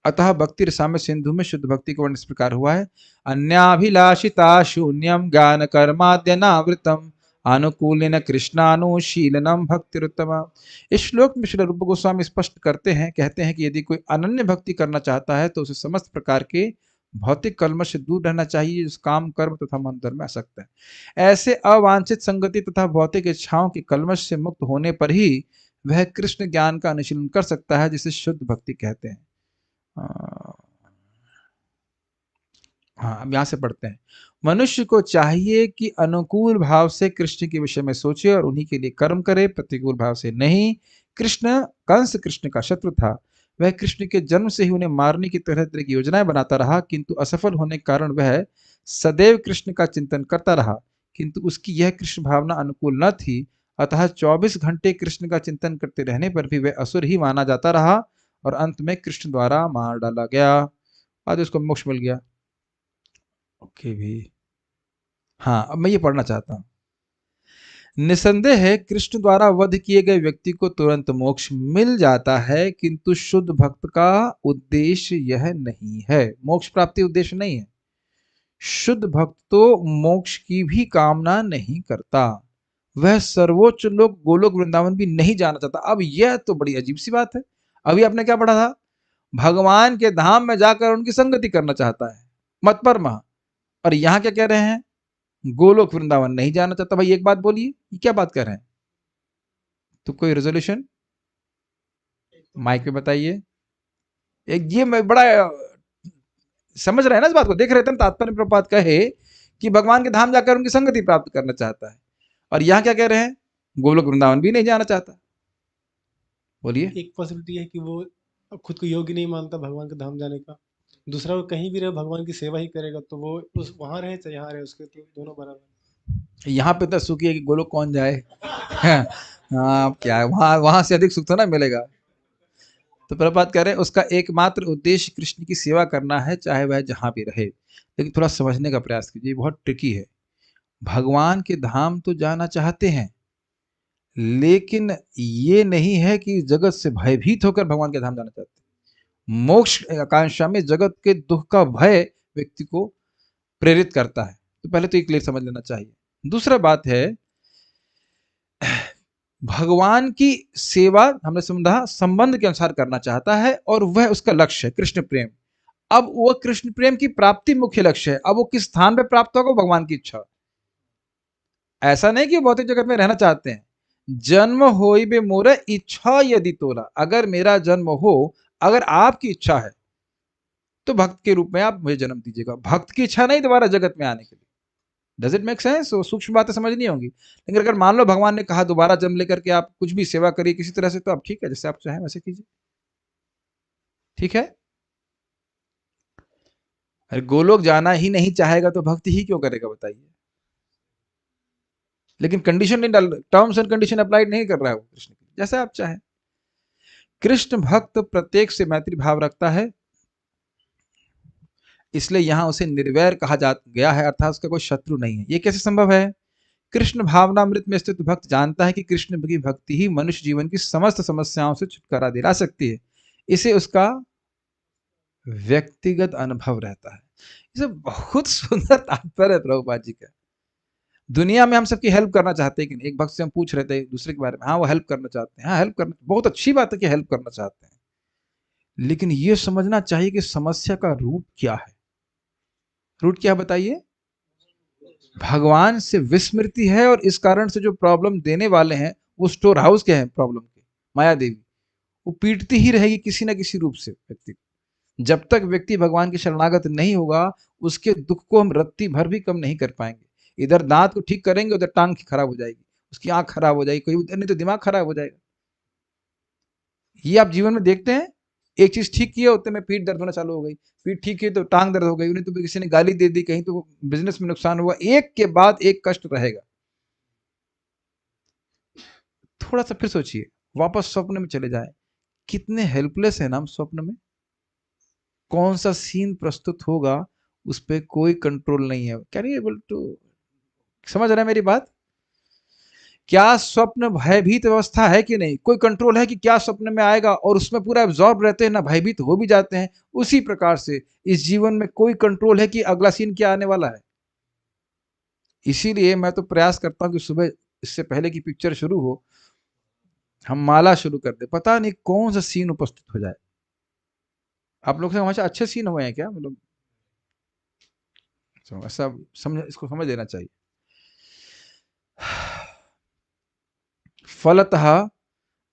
अतः भक्ति रसाम्य सिंधु में शुद्ध भक्ति का वर्णन इस प्रकार हुआ है। अन्याभिलाषिता शून्यम ज्ञान कर्माद्यनावृतम अनुकूलन कृष्णानुशीलनम भक्तिरुत्तमा। इस श्लोक में श्री रूप गोस्वामी स्पष्ट करते हैं, कहते हैं कि यदि कोई अनन्य भक्ति करना चाहता है तो उसे समस्त प्रकार के भौतिक कलमश से दूर रहना चाहिए, जिस काम कर्म तथा मन धर्म में आसक्त है। ऐसे अवांछित संगति तथा भौतिक इच्छाओं के कलमश से मुक्त होने पर ही वह कृष्ण ज्ञान का अनुशीलन कर सकता है, जिसे शुद्ध भक्ति कहते हैं। हाँ, अब यहाँ से पढ़ते हैं। मनुष्य को चाहिए कि अनुकूल भाव से कृष्ण के विषय में सोचे और उन्हीं के लिए कर्म करे, प्रतिकूल भाव से नहीं। कंस कृष्ण का शत्रु था। वह कृष्ण के जन्म से ही उन्हें मारने की तरह तरह की योजनाएं बनाता रहा, किंतु असफल होने के कारण वह सदैव कृष्ण का चिंतन करता रहा, किंतु उसकी यह कृष्ण भावना अनुकूल न थी। अतः 24 घंटे कृष्ण का चिंतन करते रहने पर भी वह असुर ही माना जाता रहा और अंत में कृष्ण द्वारा मार डाला गया। आज उसको मोक्ष मिल गया। ओके भी। हाँ, अब मैं ये पढ़ना चाहता हूँ। निसंदेह है कृष्ण द्वारा वध किए गए व्यक्ति को तुरंत मोक्ष मिल जाता है, किंतु शुद्ध भक्त का उद्देश्य यह नहीं है। मोक्ष प्राप्ति उद्देश्य नहीं है। शुद्ध भक्त तो मोक्ष की भी कामना नहीं करता। वह सर्वोच्च लोक गोलोक वृंदावन भी नहीं जाना चाहता। अब यह तो बड़ी अजीब सी बात है। अभी आपने क्या पढ़ा था? भगवान के धाम में जाकर उनकी संगति करना चाहता है, मत पर महा। और यहां क्या कह रहे हैं? गोलोक वृंदावन नहीं जाना चाहता। भाई एक बात बोलिए, ये क्या बात कर रहे हैं? तो कोई रेजोल्यूशन माइक पे बताइए। एक ये मैं बड़ा समझ रहे हैं ना इस बात को, देख रहे थे ना, तात्पर्य प्रपात कहे कि भगवान के धाम जाकर उनकी संगति प्राप्त करना चाहता है, और यहां क्या कह रहे हैं? गोलोक वृंदावन भी नहीं जाना चाहता। बोलिए। एक पॉसिबिलिटी है कि वो खुद को योग्य नहीं मानता भगवान के धाम जाने का। दूसरा, वो कहीं भी रहे भगवान की सेवा ही करेगा, तो वो उस वहाँ रहे चाहे यहाँ रहे, उसके तो दोनों बराबर। यहाँ पे तो सुखी है कि गोलोक कौन जाए। हाँ, क्या है, वहां वहां से अधिक सुख तो ना मिलेगा। तो प्रभुपाद कह रहे हैं उसका एकमात्र उद्देश्य कृष्ण की सेवा करना है, चाहे वह जहां भी रहे। लेकिन थोड़ा समझने का प्रयास कीजिए, बहुत ट्रिकी है। भगवान के धाम तो जाना चाहते हैं, लेकिन ये नहीं है कि जगत से भयभीत होकर भगवान के धाम जाना चाहते हैं। मोक्ष आकांक्षा में जगत के दुख का भय व्यक्ति को प्रेरित करता है। तो पहले तो ये क्लियर समझ लेना चाहिए। दूसरा बात है, भगवान की सेवा हमने समझा संबंध के अनुसार करना चाहता है, और वह उसका लक्ष्य है कृष्ण प्रेम। अब वह कृष्ण प्रेम की प्राप्ति मुख्य लक्ष्य है। अब वो किस स्थान पे प्राप्त होगा, भगवान की इच्छा। ऐसा नहीं कि भौतिक जगत में रहना चाहते हैं। जन्म होई बे मोरे इच्छा यदि तोरा, अगर मेरा जन्म हो, अगर आपकी इच्छा है तो भक्त के रूप में आप मुझे जन्म दीजिएगा। भक्त की इच्छा नहीं दोबारा जगत में आने के लिए। Does it make sense? सूक्ष्म बातें समझनी होंगी। लेकिन अगर मान लो भगवान ने कहा दोबारा जन्म लेकर के आप कुछ भी सेवा करिए किसी तरह से, तो आप ठीक है, जैसे आप चाहें वैसे कीजिए। ठीक है। अरे गोलोक जाना ही नहीं चाहेगा तो भक्ति ही क्यों करेगा बताइए? लेकिन कंडीशन नहीं डाल, टर्म्स एंड कंडीशन अप्लाइड नहीं कर रहा है वो कृष्ण की, जैसे आप चाहें। कृष्ण भक्त प्रत्येक से मैत्री भाव रखता है, इसलिए यहां उसे निर्वैर कहा जा गया है, अर्थात उसका कोई शत्रु नहीं है। ये कैसे संभव है? कृष्ण भावनामृत में स्थित भक्त जानता है कि कृष्ण की भक्ति ही मनुष्य जीवन की समस्त समस्याओं से छुटकारा दिला सकती है। इसे उसका व्यक्तिगत अनुभव रहता है। इसे बहुत सुंदर तात्पर्य है प्रभुपाद जी का। दुनिया में हम सबकी हेल्प करना चाहते हैं कि नहीं? एक भक्त से हम पूछ रहे थे दूसरे के बारे में, हाँ वो हेल्प करना चाहते हैं, हाँ हेल्प करना बहुत अच्छी बात है कि हेल्प करना चाहते हैं, लेकिन ये समझना चाहिए कि समस्या का रूट क्या है। रूट क्या बताइए? भगवान से विस्मृति है, और इस कारण से जो प्रॉब्लम देने वाले हैं वो स्टोर हाउस के हैं प्रॉब्लम के, माया देवी। वो पीटती ही रहेगी किसी ना किसी रूप से व्यक्ति को। जब तक व्यक्ति भगवान के शरणागत नहीं होगा, उसके दुख को हम रत्ती भर भी कम नहीं कर पाएंगे। इधर दांत को ठीक करेंगे, उधर टांग खराब हो जाएगी, उसकी आंख खराब हो जाएगी, कोई नहीं तो दिमाग खराब हो जाएगा। ये आप जीवन में देखते हैं। एक चीज ठीक किया, उतने में पीठ दर्द होना चालू हो गई, पीठ ठीक की तो टांग दर्द हो गई, उन्हें तो किसी ने गाली दे दी, कहीं तो बिजनेस में नुकसान हुआ, एक के बाद एक कष्ट रहेगा। थोड़ा सा फिर सोचिए, वापस स्वप्न में चले जाए, कितने हेल्पलेस है ना हम स्वप्न में। कौन सा सीन प्रस्तुत होगा उस पर कोई कंट्रोल नहीं है। कैन यू एबल टू समझ रहे हैं मेरी बात? क्या स्वप्न भयभीत अवस्था है कि नहीं? कोई कंट्रोल है कि क्या स्वप्न में आएगा, और उसमें पूरा एब्जॉर्ब रहते हैं ना, भयभीत हो भी जाते हैं। उसी प्रकार से इस जीवन में कोई कंट्रोल है कि अगला सीन क्या आने वाला है? इसीलिए मैं तो प्रयास करता हूं कि सुबह इससे पहले की पिक्चर शुरू हो, हम माला शुरू कर दे, पता नहीं कौन सा सीन उपस्थित हो जाए। आप लोग से हमेशा अच्छे सीन हुए हैं क्या? मतलब ऐसा समझ, इसको समझ लेना चाहिए। फलतः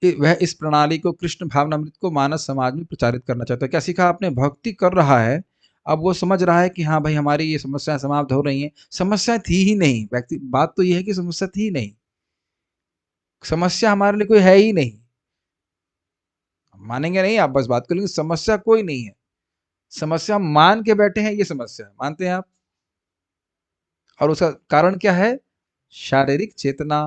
वह इस प्रणाली को, कृष्ण भावनामृत को मानव समाज में प्रचारित करना चाहता है। क्या सीखा आपने? भक्ति कर रहा है, अब वो समझ रहा है कि हाँ भाई हमारी ये समस्याएं समाप्त हो रही हैं। समस्या थी ही नहीं, व्यक्ति बात तो ये है कि समस्या थी ही नहीं, समस्या हमारे लिए कोई है ही नहीं। मानेंगे नहीं आप, बस बात कर लेंगे, समस्या कोई नहीं है। समस्या हम मान के बैठे हैं, ये समस्या है, मानते हैं आप? और उसका कारण क्या है? शारीरिक चेतना।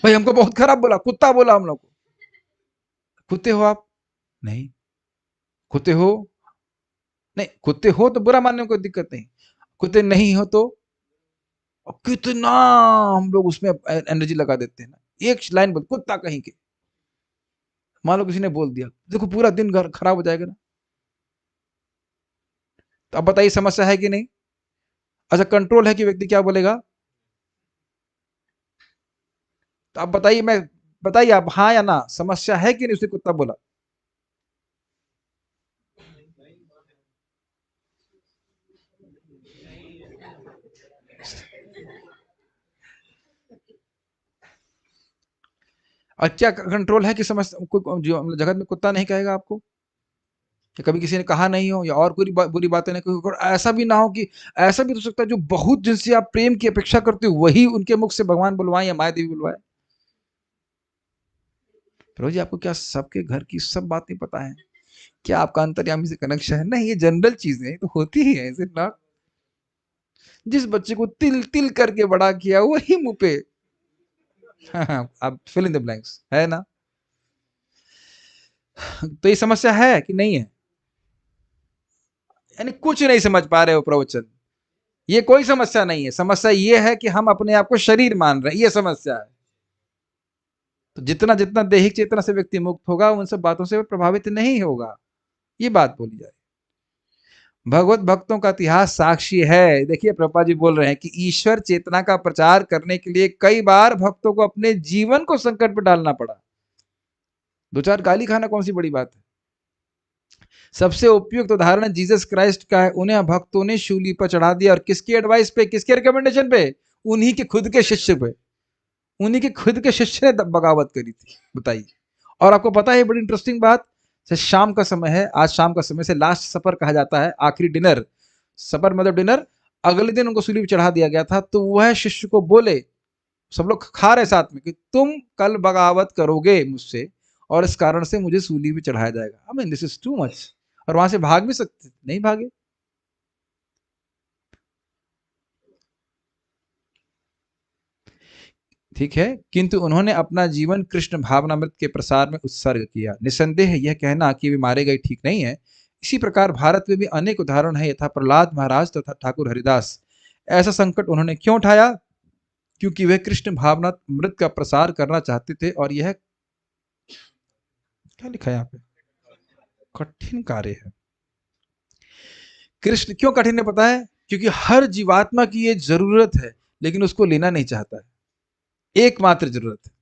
भाई हमको बहुत खराब बोला, कुत्ता बोला हम लोग को। कुत्ते हो आप? नहीं। कुत्ते हो? नहीं। कुत्ते हो तो बुरा मानने में कोई दिक्कत नहीं, कुत्ते नहीं हो तो कितना हम लोग उसमें एनर्जी लगा देते हैं ना। एक लाइन बोल, कुत्ता कहीं के, मान लो किसी ने बोल दिया, देखो पूरा दिन घर खराब हो जाएगा ना। तो अब बताइए समस्या है कि नहीं? अच्छा कंट्रोल है कि व्यक्ति क्या बोलेगा? तो अब बताइए, मैं बताइए आप, हाँ या ना, समस्या है कि नहीं उसने कुत्ता बोला? और क्या कंट्रोल है कि समस्या जो मतलब जगत में कुत्ता नहीं कहेगा आपको? कि कभी किसी ने कहा नहीं हो, या और कोई बुरी बातें नहीं, कोई ऐसा भी ना हो कि, ऐसा भी तो सकता है जो बहुत जिनसे आप प्रेम की अपेक्षा करते हो वही उनके मुख से भगवान बुलवाए या माया देवी बुलवाए। प्रभु जी आपको क्या सबके घर की सब बातें पता है? क्या आपका अंतर्यामी से कनेक्शन है? नहीं, ये जनरल चीजें तो होती ही है, इज इट नॉट? जिस बच्चे को तिल तिल करके बड़ा किया वही मुंह पे हाँ, आप फिल इन द ब्लैंक्स, है ना? तो ये समस्या है कि नहीं है? यानी कुछ नहीं समझ पा रहे हो प्रवचन, ये कोई समस्या नहीं है। समस्या ये है कि हम अपने आप को शरीर मान रहे हैं, ये समस्या है। तो जितना जितना दैहिक चेतना से व्यक्ति मुक्त होगा उन सब बातों से प्रभावित नहीं होगा, ये बात बोली जाए। भगवत भक्तों का इतिहास साक्षी है। देखिए प्रभुपाद जी बोल रहे हैं कि ईश्वर चेतना का प्रचार करने के लिए कई बार भक्तों को अपने जीवन को संकट में डालना पड़ा। दो चार गाली खाना कौन सी बड़ी बात है? सबसे उपयुक्त उदाहरण जीसस क्राइस्ट का है। उन्हें भक्तों ने शूली पर चढ़ा दिया, और किसकी एडवाइस पे, किसके रिकमेंडेशन पे? उन्हीं के खुद के शिष्य पे। उन्हीं के खुद के शिष्य ने बगावत करी थी, बताइए। और आपको पता है बड़ी इंटरेस्टिंग बात, से शाम का समय है, आज शाम का समय से लास्ट सफर कहा जाता है, आखिरी डिनर, सफर मतलब डिनर। अगले दिन उनको सूली पर चढ़ा दिया गया था, तो वह शिष्य को बोले, सब लोग खा रहे साथ में, कि तुम कल बगावत करोगे मुझसे और इस कारण से मुझे सूली पे चढ़ाया जाएगा। आई mean this is too much. और वहां से भाग भी सकते, नहीं भागे। ठीक है, किंतु उन्होंने अपना जीवन कृष्ण भावनामृत के प्रसार में उत्सर्ग किया। निसंदेह यह कहना कि वे मारे गए ठीक नहीं है। इसी प्रकार भारत में भी अनेक उदाहरण है, यथा प्रहलाद महाराज तथा ठाकुर हरिदास। ऐसा संकट उन्होंने क्यों उठाया? क्योंकि वे कृष्ण भावनामृत का प्रसार करना चाहते थे, और यह क्या लिखा है यहाँ पे, कठिन कार्य है। कृष्ण क्यों कठिन है पता है? क्योंकि हर जीवात्मा की ये जरूरत है, लेकिन उसको लेना नहीं चाहता है। एकमात्र जरूरत है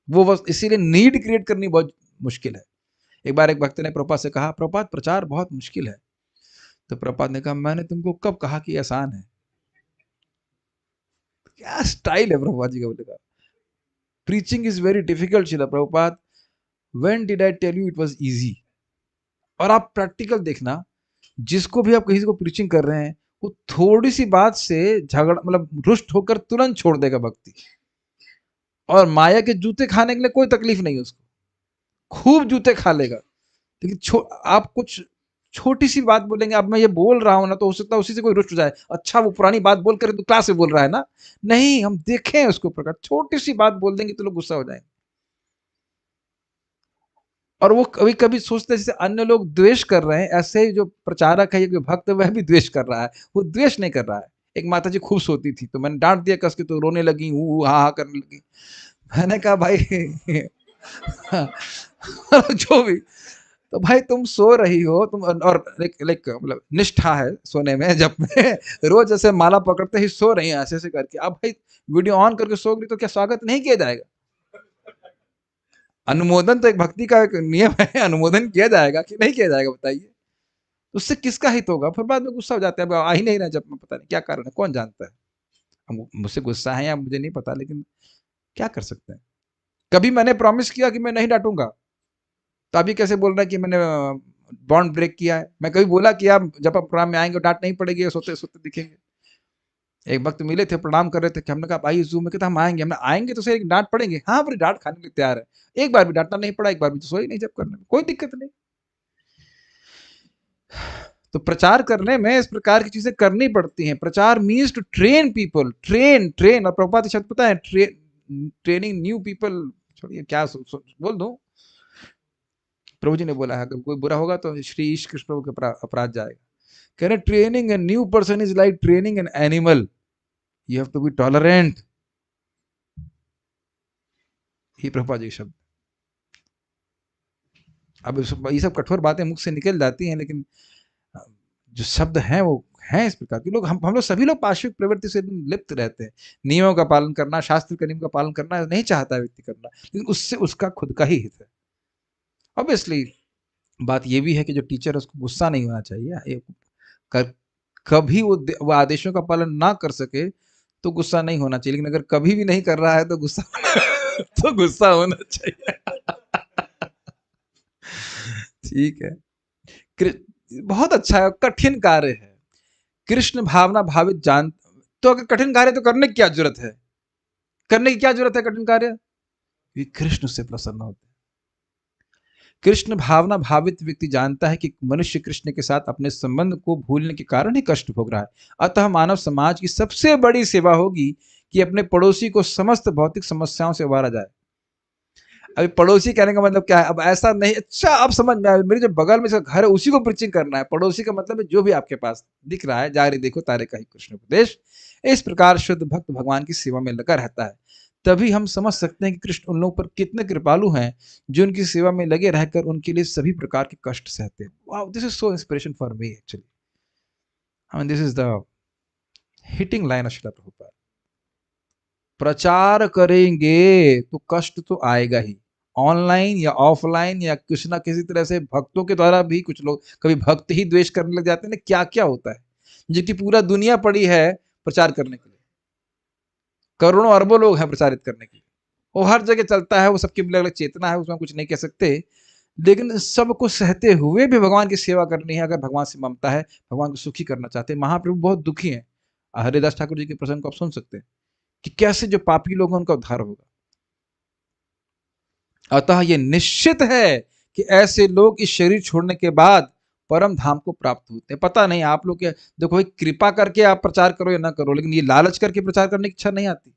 वो, बस इसीलिए नीड क्रिएट करनी बहुत मुश्किल है। एक बार एक भक्त ने प्रभुपाद से कहा, प्रभुपाद प्रचार बहुत मुश्किल है। तो प्रभुपाद ने कहा, मैंने तुमको कब कहा कि आसान है? क्या स्टाइल है प्रभुपाद जी का, बोले का preaching is very difficult Srila Prabhupada, when did I tell you it was easy? और आप प्रैक्टिकल देखना, जिसको भी आप किसी को प्रीचिंग कर रहे हैं, वो थोड़ी सी बात से झगड़ा मतलब रुष्ट होकर तुरंत छोड़ देगा भक्ति। और माया के जूते खाने के लिए कोई तकलीफ नहीं है उसको, खूब जूते खा लेगा। लेकिन आप कुछ छोटी सी बात बोलेंगे, अब मैं ये बोल रहा हूं ना, तो हो सकता है उसी से कोई रुष्ट हो जाए, अच्छा वो पुरानी बात बोल कर तो क्लास में बोल रहा है ना। नहीं, हम देखें उसको प्रकार, छोटी सी बात बोल देंगे तो लोग गुस्सा हो जाएंगे। और वो कभी कभी सोचते हैं जैसे अन्य लोग द्वेष कर रहे हैं, ऐसे ही जो प्रचारक है, जो भक्त है, वह भी द्वेष कर रहा है। वो द्वेष नहीं कर रहा है। एक माता जी खूब सोती थी, तो मैंने डांट दिया कस के, तो रोने लगी, हा हा करने लगी। मैंने कहा भाई जो भी, तो भाई तुम सो रही हो, तुम और लाइक मतलब निष्ठा है सोने में, जब में रोज ऐसे माला पकड़ते ही सो रही है ऐसे ऐसे करके। अब भाई वीडियो ऑन करके सो गई, तो क्या स्वागत नहीं किया जाएगा? अनुमोदन तो एक भक्ति का एक नियम है, अनुमोदन किया जाएगा कि नहीं किया जाएगा, बताइए। उससे किसका हित होगा? फिर बाद में गुस्सा हो जाता है, अब आ ही नहीं रहा, जब में पता नहीं क्या कारण है, कौन जानता है। मुझसे गुस्सा है या मुझे नहीं पता, लेकिन क्या कर सकते हैं। कभी मैंने प्रॉमिस किया कि मैं नहीं डांटूंगा, तो अभी कैसे बोल रहा है कि मैंने बॉन्ड ब्रेक किया है। मैं कभी बोला कि आप जब आप प्रोग्राम में आएंगे डांट नहीं पड़ेगी, सोते सोते दिखेंगे। एक वक्त मिले थे, प्रणाम कर रहे थे कि हमने कहा भाई जूम में, कहता हम आएंगे। हमने आएंगे तो सही, डांट पड़ेंगे? हाँ, बोले डांट खाने के लिए तैयार है। एक बार भी डांटना नहीं पड़ा, एक बार भी तो सोई नहीं जब करने में, कोई दिक्कत नहीं। तो प्रचार करने में इस प्रकार की चीजें करनी पड़ती हैं। प्रचार means to train people, train. और प्रभुपाद शब्द पता है, ट्रेनिंग न्यू पीपल। छोड़िए क्या बोल दूं, प्रभु जी ने बोला है अगर कोई बुरा होगा तो श्री ईश कृष्ण प्रभु के अपराध जाएगा। कह रहे training a new person is like training an animal, you have to be tolerant. ही प्रभुपाद जी शब्द। अब ये सब कठोर बातें मुख से निकल जाती हैं, लेकिन जो शब्द हैं वो हैं इस प्रकार के। लोग हम लोग सभी लोग पार्श्विक प्रवृत्ति से लिप्त रहते हैं। नियमों का पालन करना, शास्त्र के नियम का पालन करना नहीं चाहता है व्यक्ति करना, लेकिन उससे उसका खुद का ही हित है। ऑब्वियसली बात ये भी है कि जो टीचर है उसको गुस्सा नहीं होना चाहिए। कभी वो आदेशों का पालन ना कर सके तो गुस्सा नहीं होना चाहिए, लेकिन अगर कभी भी नहीं कर रहा है तो गुस्सा तो गुस्सा होना चाहिए। ठीक है, बहुत अच्छा है। कठिन कार्य है, कृष्ण भावना भावित जान। तो अगर कठिन कार्य तो करने की क्या जरूरत है? करने की क्या जरूरत है कठिन कार्य? ये कृष्ण से प्रसन्न होते हैं। कृष्ण भावना भावित व्यक्ति जानता है कि मनुष्य कृष्ण के साथ अपने संबंध को भूलने के कारण ही कष्ट भोग रहा है। अतः मानव समाज की सबसे बड़ी सेवा होगी कि अपने पड़ोसी को समस्त भौतिक समस्याओं से उबारा जाए। अभी पड़ोसी कहने का मतलब क्या है? अब ऐसा नहीं, अच्छा अब समझ में आया, मेरे जो बगल में घर है उसी को प्रीचिंग करना है। पड़ोसी का मतलब है जो भी आपके पास दिख रहा है, जारी देखो तारे का ही कृष्ण उपदेश। इस प्रकार शुद्ध भक्त भगवान की सेवा में लगा रहता है। तभी हम समझ सकते हैं कि कृष्ण उन लोगों पर कितने कृपालु हैं जो उनकी सेवा में लगे रहकर उनके लिए सभी प्रकार के कष्ट सहते हैं। Wow, this is so inspiration for me actually. I mean this is the hitting line of Srila Prabhupada. प्रचार करेंगे तो कष्ट तो आएगा ही, ऑनलाइन या ऑफलाइन या किसी ना किसी तरह से। भक्तों के द्वारा भी कुछ लोग कभी भक्त ही द्वेष करने लग जाते हैं ना, क्या क्या होता है। जबकि पूरा दुनिया पड़ी है प्रचार करने के लिए, करोड़ों अरबों लोग हैं प्रचारित करने के लिए, वो हर जगह चलता है, वो सबकी अलग अलग चेतना है, उसमें कुछ नहीं कह सकते। लेकिन सबको सहते हुए भी भगवान की सेवा करनी है। अगर भगवान से ममता है, भगवान को सुखी करना चाहते हैं। महाप्रभु बहुत दुखी हैं। हरिदास ठाकुर जी के प्रसंग को आप सुन सकते हैं कि कैसे जो पापी लोग हैं उनका उद्धार होगा। अतः ये निश्चित है कि ऐसे लोग इस शरीर छोड़ने के बाद परम धाम को प्राप्त होते हैं। पता नहीं आप लोग के, देखो भाई, कृपा करके आप प्रचार करो या ना करो, लेकिन ये लालच करके प्रचार करने की इच्छा नहीं आती।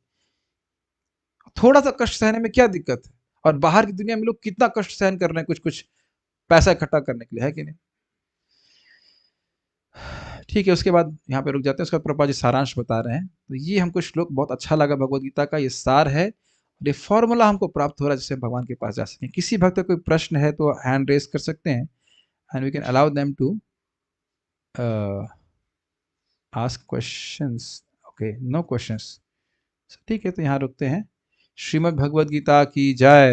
थोड़ा सा कष्ट सहने में क्या दिक्कत है? और बाहर की दुनिया में लोग कितना कष्ट सहन कर रहे हैं कुछ कुछ पैसा इकट्ठा करने के लिए, है कि नहीं? ठीक है, उसके बाद यहाँ पे रुक जाते हैं। उसका प्रभुपाद जी सारांश बता रहे हैं। तो ये हमको श्लोक बहुत अच्छा लगा, भगवद गीता का ये सार है। ये फॉर्मूला हमको प्राप्त हो रहा है जिससे भगवान के पास जा सकें। किसी भक्त का कोई प्रश्न है तो हैंड रेस कर सकते हैं, and we can allow them to ask questions. Okay, no questions. ठीक है, तो यहाँ रुकते हैं। श्रीमद् भगवद गीता की जय।